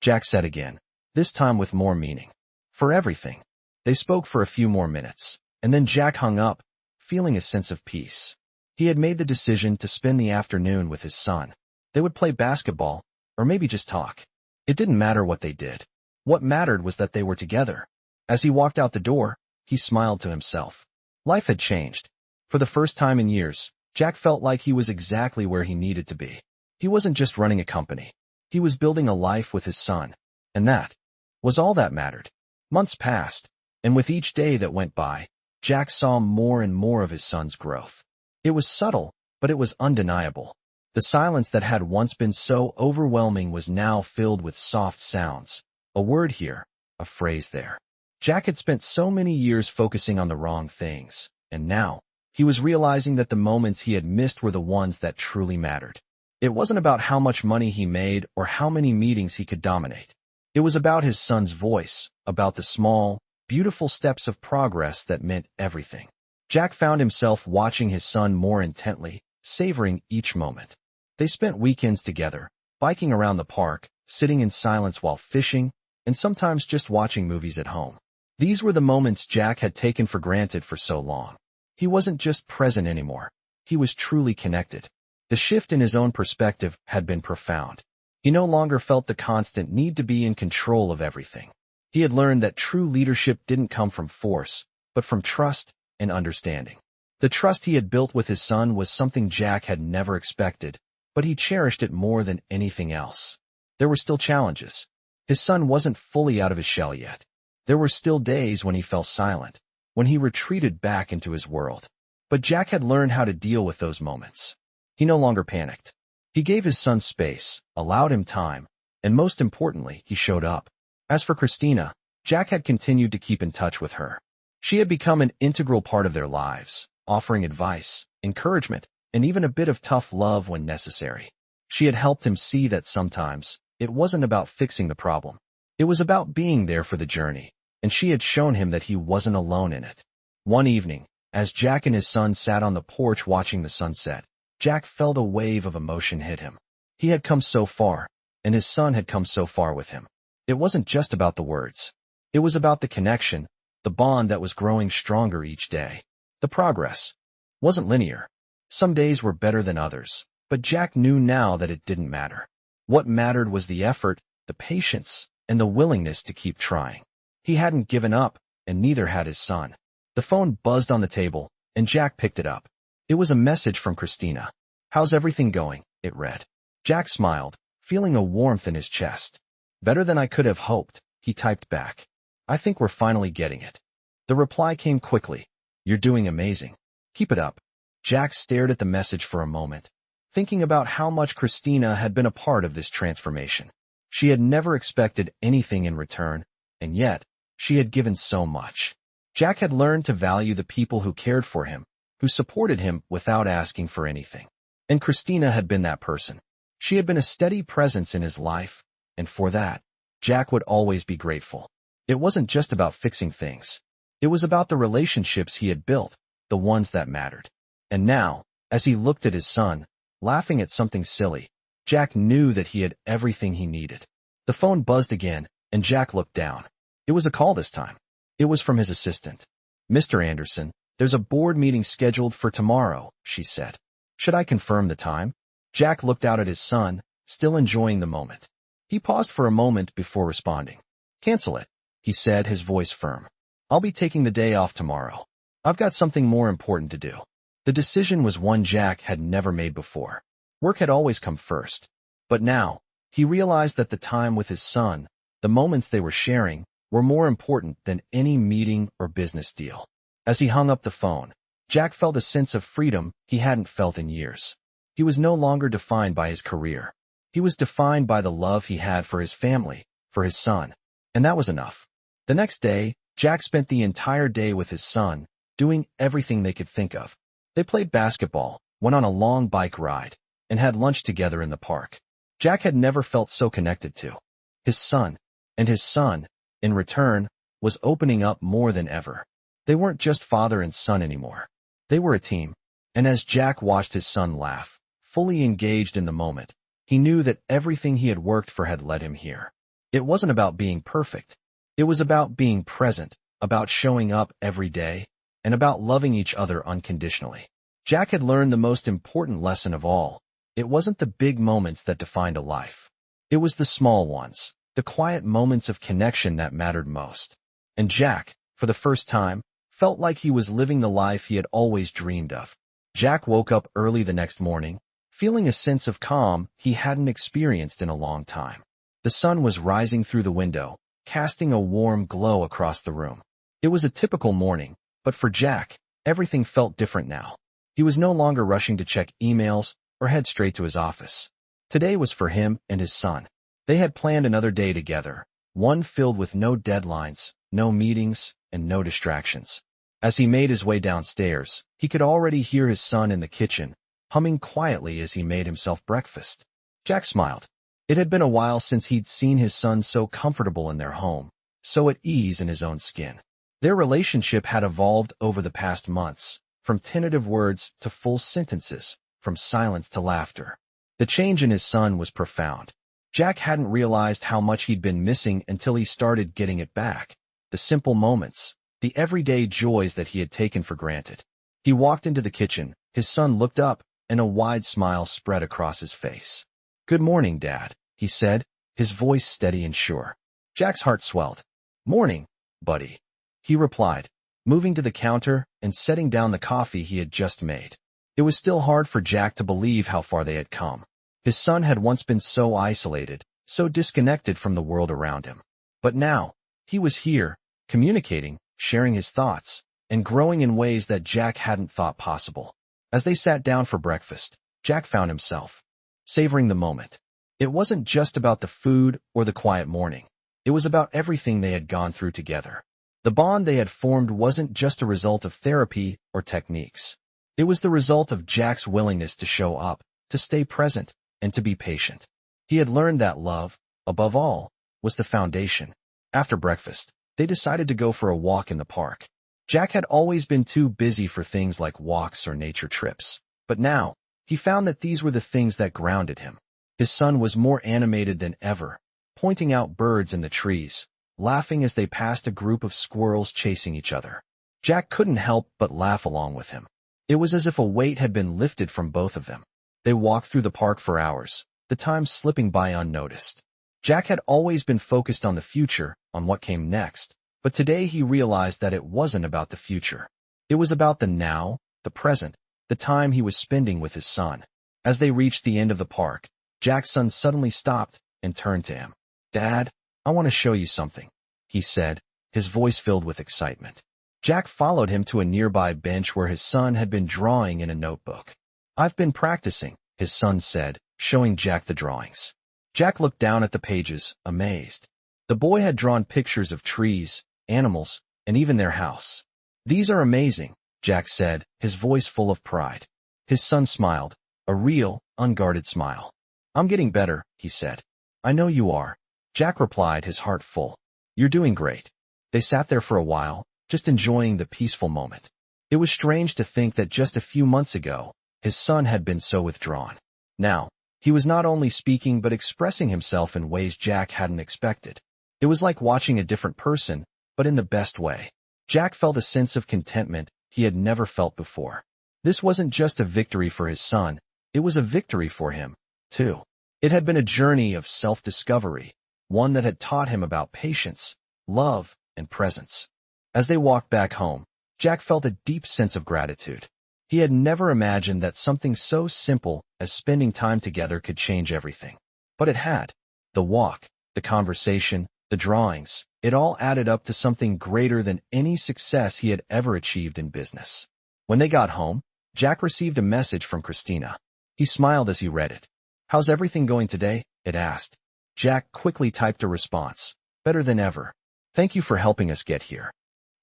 Jack said again, this time with more meaning. "For everything." They spoke for a few more minutes, and then Jack hung up, feeling a sense of peace. He had made the decision to spend the afternoon with his son. They would play basketball, or maybe just talk. It didn't matter what they did. What mattered was that they were together. As he walked out the door, he smiled to himself. Life had changed. For the first time in years, Jack felt like he was exactly where he needed to be. He wasn't just running a company. He was building a life with his son. And that was all that mattered. Months passed, and with each day that went by, Jack saw more and more of his son's growth. It was subtle, but it was undeniable. The silence that had once been so overwhelming was now filled with soft sounds. A word here, a phrase there. Jack had spent so many years focusing on the wrong things, and now, he was realizing that the moments he had missed were the ones that truly mattered. It wasn't about how much money he made or how many meetings he could dominate. It was about his son's voice, about the small, beautiful steps of progress that meant everything. Jack found himself watching his son more intently, savoring each moment. They spent weekends together, biking around the park, sitting in silence while fishing, and sometimes just watching movies at home. These were the moments Jack had taken for granted for so long. He wasn't just present anymore. He was truly connected. The shift in his own perspective had been profound. He no longer felt the constant need to be in control of everything. He had learned that true leadership didn't come from force, but from trust and understanding. The trust he had built with his son was something Jack had never expected, but he cherished it more than anything else. There were still challenges. His son wasn't fully out of his shell yet. There were still days when he fell silent, when he retreated back into his world. But Jack had learned how to deal with those moments. He no longer panicked. He gave his son space, allowed him time, and most importantly, he showed up. As for Christina, Jack had continued to keep in touch with her. She had become an integral part of their lives, offering advice, encouragement, and even a bit of tough love when necessary. She had helped him see that sometimes, it wasn't about fixing the problem. It was about being there for the journey, and she had shown him that he wasn't alone in it. One evening, as Jack and his son sat on the porch watching the sunset, Jack felt a wave of emotion hit him. He had come so far, and his son had come so far with him. It wasn't just about the words. It was about the connection, the bond that was growing stronger each day. The progress wasn't linear. Some days were better than others, but Jack knew now that it didn't matter. What mattered was the effort, the patience, and the willingness to keep trying. He hadn't given up, and neither had his son. The phone buzzed on the table, and Jack picked it up. It was a message from Christina. "How's everything going?" it read. Jack smiled, feeling a warmth in his chest. "Better than I could have hoped," he typed back. "I think we're finally getting it." The reply came quickly. "You're doing amazing. Keep it up." Jack stared at the message for a moment, thinking about how much Christina had been a part of this transformation. She had never expected anything in return, and yet, she had given so much. Jack had learned to value the people who cared for him, who supported him without asking for anything. And Christina had been that person. She had been a steady presence in his life, and for that, Jack would always be grateful. It wasn't just about fixing things. It was about the relationships he had built, the ones that mattered. And now, as he looked at his son, laughing at something silly, Jack knew that he had everything he needed. The phone buzzed again, and Jack looked down. It was a call this time. It was from his assistant. "Mr. Anderson, there's a board meeting scheduled for tomorrow," she said. "Should I confirm the time?" Jack looked out at his son, still enjoying the moment. He paused for a moment before responding. "Cancel it," he said, his voice firm. "I'll be taking the day off tomorrow. I've got something more important to do." The decision was one Jack had never made before. Work had always come first. But now, he realized that the time with his son, the moments they were sharing, were more important than any meeting or business deal. As he hung up the phone, Jack felt a sense of freedom he hadn't felt in years. He was no longer defined by his career. He was defined by the love he had for his family, for his son. And that was enough. The next day, Jack spent the entire day with his son, doing everything they could think of. They played basketball, went on a long bike ride, and had lunch together in the park. Jack had never felt so connected to his son, and his son, in return, was opening up more than ever. They weren't just father and son anymore. They were a team, and as Jack watched his son laugh, fully engaged in the moment, he knew that everything he had worked for had led him here. It wasn't about being perfect. It was about being present, about showing up every day, and about loving each other unconditionally. Jack had learned the most important lesson of all. It wasn't the big moments that defined a life. It was the small ones, the quiet moments of connection that mattered most. And Jack, for the first time, felt like he was living the life he had always dreamed of. Jack woke up early the next morning, feeling a sense of calm he hadn't experienced in a long time. The sun was rising through the window, casting a warm glow across the room. It was a typical morning, but for Jack, everything felt different now. He was no longer rushing to check emails or head straight to his office. Today was for him and his son. They had planned another day together, one filled with no deadlines, no meetings, and no distractions. As he made his way downstairs, he could already hear his son in the kitchen, humming quietly as he made himself breakfast. Jack smiled. It had been a while since he'd seen his son so comfortable in their home, so at ease in his own skin. Their relationship had evolved over the past months, from tentative words to full sentences, from silence to laughter. The change in his son was profound. Jack hadn't realized how much he'd been missing until he started getting it back. The simple moments, the everyday joys that he had taken for granted. He walked into the kitchen, his son looked up, and a wide smile spread across his face. "Good morning, Dad," he said, his voice steady and sure. Jack's heart swelled. "Morning, buddy," he replied, moving to the counter and setting down the coffee he had just made. It was still hard for Jack to believe how far they had come. His son had once been so isolated, so disconnected from the world around him. But now, he was here, communicating, sharing his thoughts, and growing in ways that Jack hadn't thought possible. As they sat down for breakfast, Jack found himself savoring the moment. It wasn't just about the food or the quiet morning. It was about everything they had gone through together. The bond they had formed wasn't just a result of therapy or techniques. It was the result of Jack's willingness to show up, to stay present, and to be patient. He had learned that love, above all, was the foundation. After breakfast, they decided to go for a walk in the park. Jack had always been too busy for things like walks or nature trips. But now, he found that these were the things that grounded him. His son was more animated than ever, pointing out birds in the trees, laughing as they passed a group of squirrels chasing each other. Jack couldn't help but laugh along with him. It was as if a weight had been lifted from both of them. They walked through the park for hours, the time slipping by unnoticed. Jack had always been focused on the future, on what came next, but today he realized that it wasn't about the future. It was about the now, the present, the time he was spending with his son. As they reached the end of the park, Jack's son suddenly stopped and turned to him. "Dad, I want to show you something," he said, his voice filled with excitement. Jack followed him to a nearby bench where his son had been drawing in a notebook. "I've been practicing," his son said, showing Jack the drawings. Jack looked down at the pages, amazed. The boy had drawn pictures of trees, animals, and even their house. "These are amazing," Jack said, his voice full of pride. His son smiled, a real, unguarded smile. "I'm getting better," he said. "I know you are," Jack replied, his heart full. "You're doing great." They sat there for a while, just enjoying the peaceful moment. It was strange to think that just a few months ago, his son had been so withdrawn. Now, he was not only speaking but expressing himself in ways Jack hadn't expected. It was like watching a different person, but in the best way. Jack felt a sense of contentment he had never felt before. This wasn't just a victory for his son, it was a victory for him, too. It had been a journey of self-discovery, one that had taught him about patience, love, and presence. As they walked back home, Jack felt a deep sense of gratitude. He had never imagined that something so simple as spending time together could change everything. But it had. The walk, the conversation, the drawings, it all added up to something greater than any success he had ever achieved in business. When they got home, Jack received a message from Christina. He smiled as he read it. "How's everything going today?" it asked. Jack quickly typed a response. "Better than ever. Thank you for helping us get here."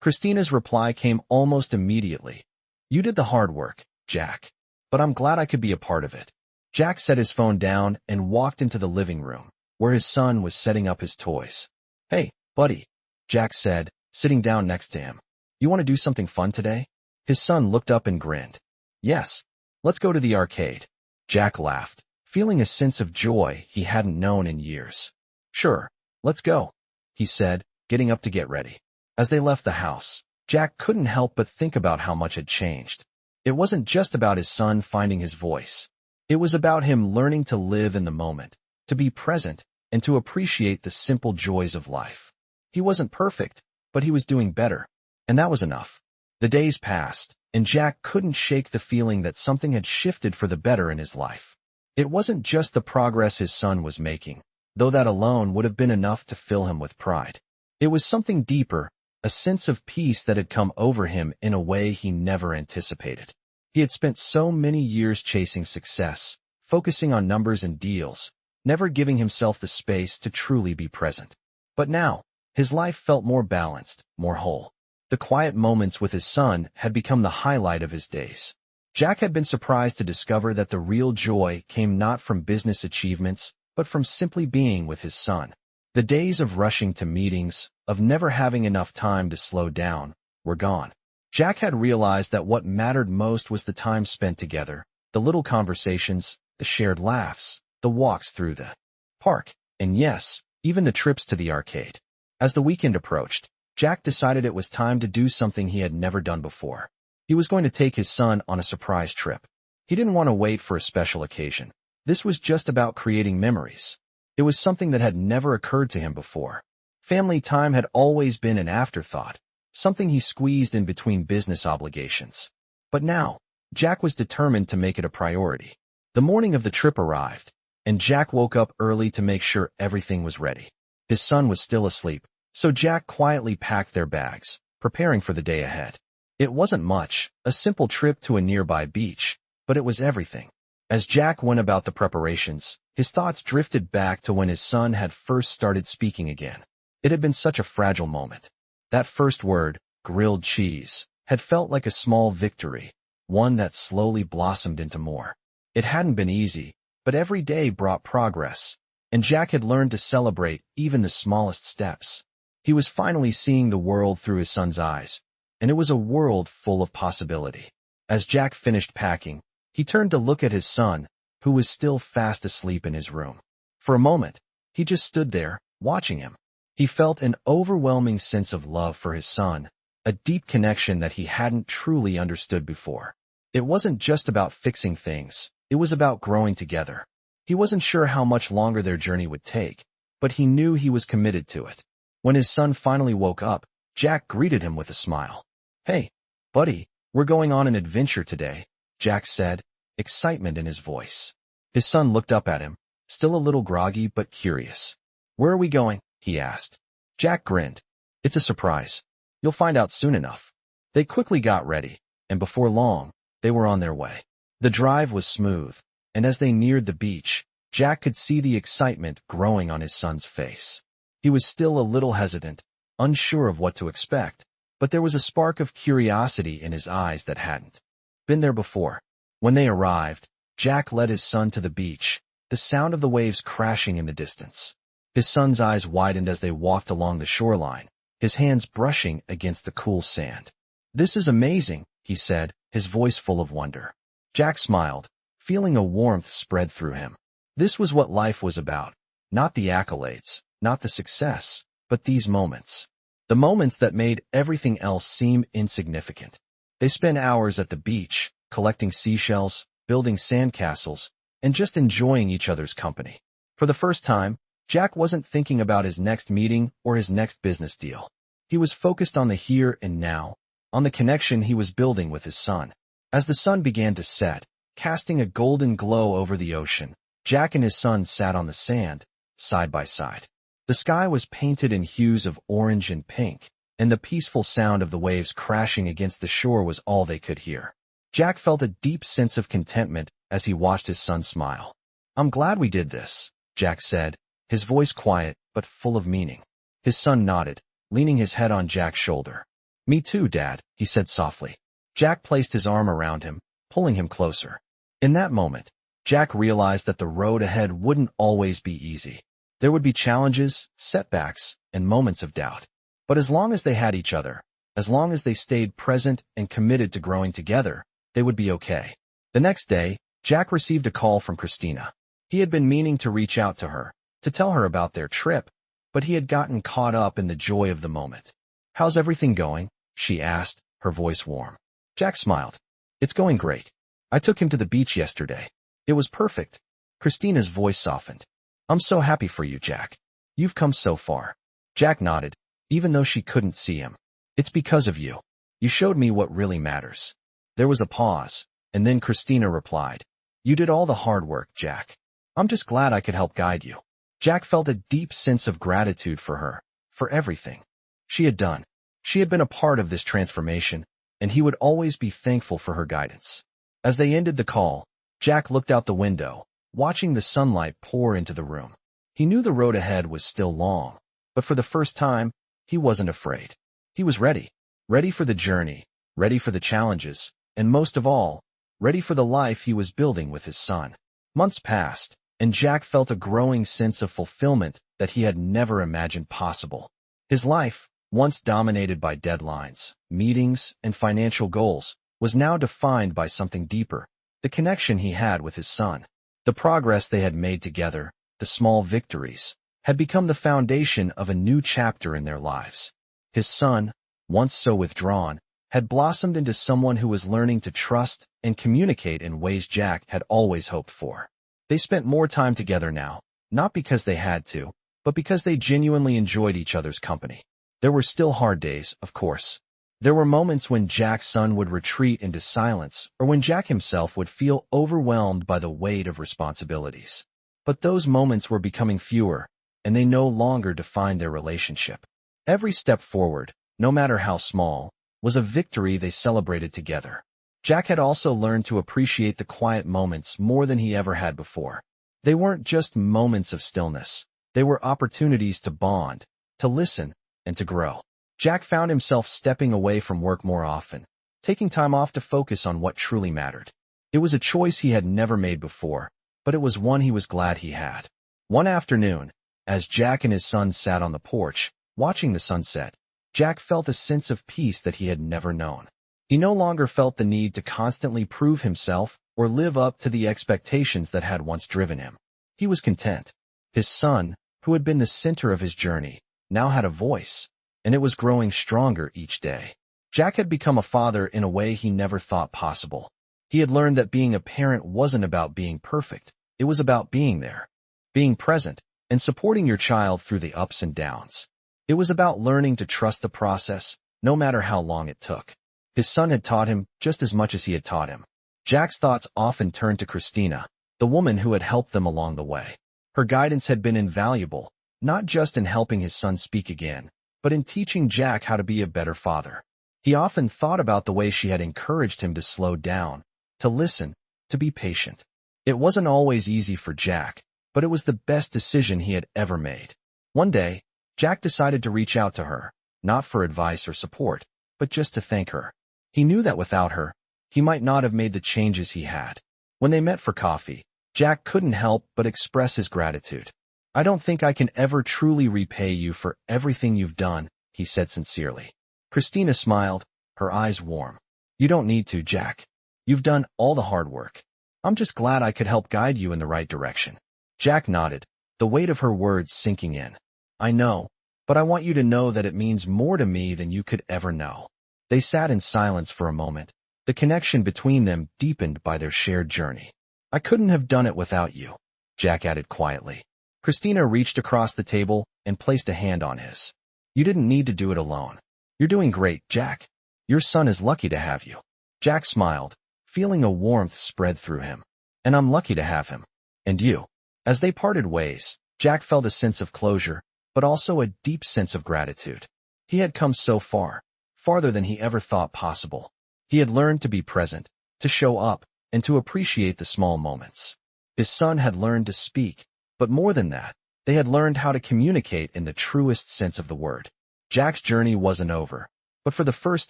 Christina's reply came almost immediately. "You did the hard work, Jack. But I'm glad I could be a part of it." Jack set his phone down and walked into the living room, where his son was setting up his toys. "Hey, buddy," Jack said, sitting down next to him. "You want to do something fun today?" His son looked up and grinned. "Yes, let's go to the arcade." Jack laughed, feeling a sense of joy he hadn't known in years. "Sure, let's go," he said, getting up to get ready. As they left the house, Jack couldn't help but think about how much had changed. It wasn't just about his son finding his voice. It was about him learning to live in the moment, to be present, and to appreciate the simple joys of life. He wasn't perfect, but he was doing better, and that was enough. The days passed, and Jack couldn't shake the feeling that something had shifted for the better in his life. It wasn't just the progress his son was making, though that alone would have been enough to fill him with pride. It was something deeper, a sense of peace that had come over him in a way he never anticipated. He had spent so many years chasing success, focusing on numbers and deals, never giving himself the space to truly be present. But now, his life felt more balanced, more whole. The quiet moments with his son had become the highlight of his days. Jack had been surprised to discover that the real joy came not from business achievements, but from simply being with his son. The days of rushing to meetings, of never having enough time to slow down, were gone. Jack had realized that what mattered most was the time spent together, the little conversations, the shared laughs, the walks through the park, and yes, even the trips to the arcade. As the weekend approached, Jack decided it was time to do something he had never done before. He was going to take his son on a surprise trip. He didn't want to wait for a special occasion. This was just about creating memories. It was something that had never occurred to him before. Family time had always been an afterthought, something he squeezed in between business obligations. But now, Jack was determined to make it a priority. The morning of the trip arrived, and Jack woke up early to make sure everything was ready. His son was still asleep, so Jack quietly packed their bags, preparing for the day ahead. It wasn't much, a simple trip to a nearby beach, but it was everything. As Jack went about the preparations, his thoughts drifted back to when his son had first started speaking again. It had been such a fragile moment. That first word, grilled cheese, had felt like a small victory, one that slowly blossomed into more. It hadn't been easy, but every day brought progress, and Jack had learned to celebrate even the smallest steps. He was finally seeing the world through his son's eyes, and it was a world full of possibility. As Jack finished packing, he turned to look at his son, who was still fast asleep in his room. For a moment, he just stood there, watching him. He felt an overwhelming sense of love for his son, a deep connection that he hadn't truly understood before. It wasn't just about fixing things, it was about growing together. He wasn't sure how much longer their journey would take, but he knew he was committed to it. When his son finally woke up, Jack greeted him with a smile. "Hey, buddy, We're going on an adventure today, Jack said, excitement in his voice. His son looked up at him, still a little groggy but curious. Where are we going? He asked. Jack grinned. It's a surprise. You'll find out soon enough. They quickly got ready, and before long, they were on their way. The drive was smooth, and as they neared the beach, Jack could see the excitement growing on his son's face. He was still a little hesitant, unsure of what to expect, but there was a spark of curiosity in his eyes that hadn't been there before. When they arrived, Jack led his son to the beach, the sound of the waves crashing in the distance. His son's eyes widened as they walked along the shoreline, his hands brushing against the cool sand. This is amazing, he said, his voice full of wonder. Jack smiled, feeling a warmth spread through him. This was what life was about, not the accolades, not the success, but these moments. The moments that made everything else seem insignificant. They spent hours at the beach, collecting seashells, building sandcastles, and just enjoying each other's company. For the first time, Jack wasn't thinking about his next meeting or his next business deal. He was focused on the here and now, on the connection he was building with his son. As the sun began to set, casting a golden glow over the ocean, Jack and his son sat on the sand, side by side. The sky was painted in hues of orange and pink, and the peaceful sound of the waves crashing against the shore was all they could hear. Jack felt a deep sense of contentment as he watched his son smile. I'm glad we did this, Jack said, his voice quiet but full of meaning. His son nodded, leaning his head on Jack's shoulder. Me too, Dad, he said softly. Jack placed his arm around him, pulling him closer. In that moment, Jack realized that the road ahead wouldn't always be easy. There would be challenges, setbacks, and moments of doubt. But as long as they had each other, as long as they stayed present and committed to growing together, they would be okay. The next day, Jack received a call from Christina. He had been meaning to reach out to her, to tell her about their trip, but he had gotten caught up in the joy of the moment. How's everything going? She asked, her voice warm. Jack smiled. It's going great. I took him to the beach yesterday. It was perfect. Christina's voice softened. I'm so happy for you, Jack. You've come so far. Jack nodded, even though she couldn't see him. It's because of you. You showed me what really matters. There was a pause, and then Christina replied. You did all the hard work, Jack. I'm just glad I could help guide you. Jack felt a deep sense of gratitude for her, for everything she had done. She had been a part of this transformation, and he would always be thankful for her guidance. As they ended the call, Jack looked out the window, watching the sunlight pour into the room. He knew the road ahead was still long, but for the first time, he wasn't afraid. He was ready. Ready for the journey, ready for the challenges, and most of all, ready for the life he was building with his son. Months passed, and Jack felt a growing sense of fulfillment that he had never imagined possible. His life, once dominated by deadlines, meetings, and financial goals, was now defined by something deeper, the connection he had with his son. The progress they had made together, the small victories, had become the foundation of a new chapter in their lives. His son, once so withdrawn, had blossomed into someone who was learning to trust and communicate in ways Jack had always hoped for. They spent more time together now, not because they had to, but because they genuinely enjoyed each other's company. There were still hard days, of course. There were moments when Jack's son would retreat into silence, or when Jack himself would feel overwhelmed by the weight of responsibilities. But those moments were becoming fewer, and they no longer defined their relationship. Every step forward, no matter how small, was a victory they celebrated together. Jack had also learned to appreciate the quiet moments more than he ever had before. They weren't just moments of stillness. They were opportunities to bond, to listen, and to grow. Jack found himself stepping away from work more often, taking time off to focus on what truly mattered. It was a choice he had never made before, but it was one he was glad he had. One afternoon, as Jack and his son sat on the porch, watching the sunset, Jack felt a sense of peace that he had never known. He no longer felt the need to constantly prove himself or live up to the expectations that had once driven him. He was content. His son, who had been the center of his journey, now had a voice, and it was growing stronger each day. Jack had become a father in a way he never thought possible. He had learned that being a parent wasn't about being perfect. It was about being there, being present, and supporting your child through the ups and downs. It was about learning to trust the process, no matter how long it took. His son had taught him just as much as he had taught him. Jack's thoughts often turned to Christina, the woman who had helped them along the way. Her guidance had been invaluable, not just in helping his son speak again, but in teaching Jack how to be a better father. He often thought about the way she had encouraged him to slow down, to listen, to be patient. It wasn't always easy for Jack, but it was the best decision he had ever made. One day, Jack decided to reach out to her, not for advice or support, but just to thank her. He knew that without her, he might not have made the changes he had. When they met for coffee, Jack couldn't help but express his gratitude. "I don't think I can ever truly repay you for everything you've done," he said sincerely. Christina smiled, her eyes warm. "You don't need to, Jack. You've done all the hard work. I'm just glad I could help guide you in the right direction." Jack nodded, the weight of her words sinking in. "I know, but I want you to know that it means more to me than you could ever know." They sat in silence for a moment, the connection between them deepened by their shared journey. "I couldn't have done it without you," Jack added quietly. Christina reached across the table and placed a hand on his. "You didn't need to do it alone. You're doing great, Jack. Your son is lucky to have you." Jack smiled, feeling a warmth spread through him. "And I'm lucky to have him. And you." As they parted ways, Jack felt a sense of closure, but also a deep sense of gratitude. He had come so far, farther than he ever thought possible. He had learned to be present, to show up, and to appreciate the small moments. His son had learned to speak, but more than that, they had learned how to communicate in the truest sense of the word. Jack's journey wasn't over, but for the first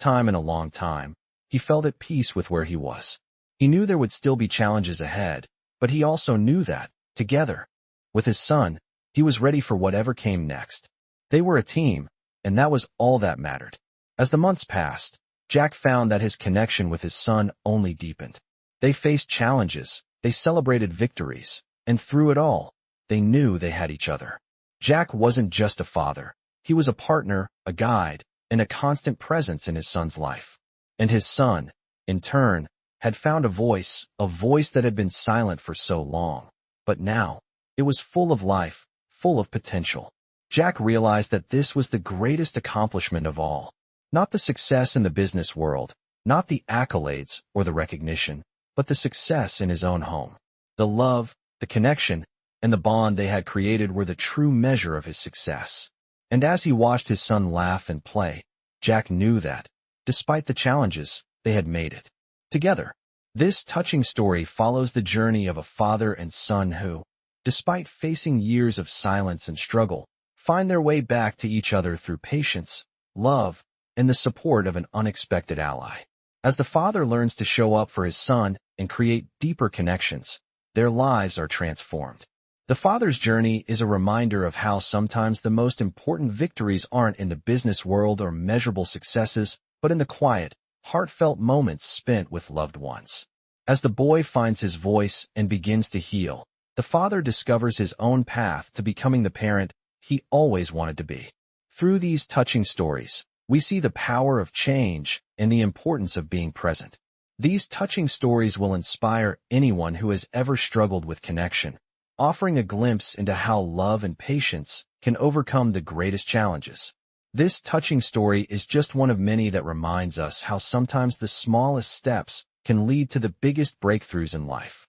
time in a long time, he felt at peace with where he was. He knew there would still be challenges ahead, but he also knew that, together, with his son, he was ready for whatever came next. They were a team, and that was all that mattered. As the months passed, Jack found that his connection with his son only deepened. They faced challenges, they celebrated victories, and through it all, they knew they had each other. Jack wasn't just a father. He was a partner, a guide, and a constant presence in his son's life. And his son, in turn, had found a voice that had been silent for so long. But now, it was full of life, full of potential. Jack realized that this was the greatest accomplishment of all. Not the success in the business world, not the accolades or the recognition, but the success in his own home. The love, the connection, and the bond they had created were the true measure of his success. And as he watched his son laugh and play, Jack knew that, despite the challenges, they had made it. Together. This touching story follows the journey of a father and son who, despite facing years of silence and struggle, find their way back to each other through patience, love, and the support of an unexpected ally. As the father learns to show up for his son and create deeper connections, their lives are transformed. The father's journey is a reminder of how sometimes the most important victories aren't in the business world or measurable successes, but in the quiet, heartfelt moments spent with loved ones. As the boy finds his voice and begins to heal, the father discovers his own path to becoming the parent he always wanted to be. Through these touching stories, we see the power of change and the importance of being present. These touching stories will inspire anyone who has ever struggled with connection, offering a glimpse into how love and patience can overcome the greatest challenges. This touching story is just one of many that reminds us how sometimes the smallest steps can lead to the biggest breakthroughs in life.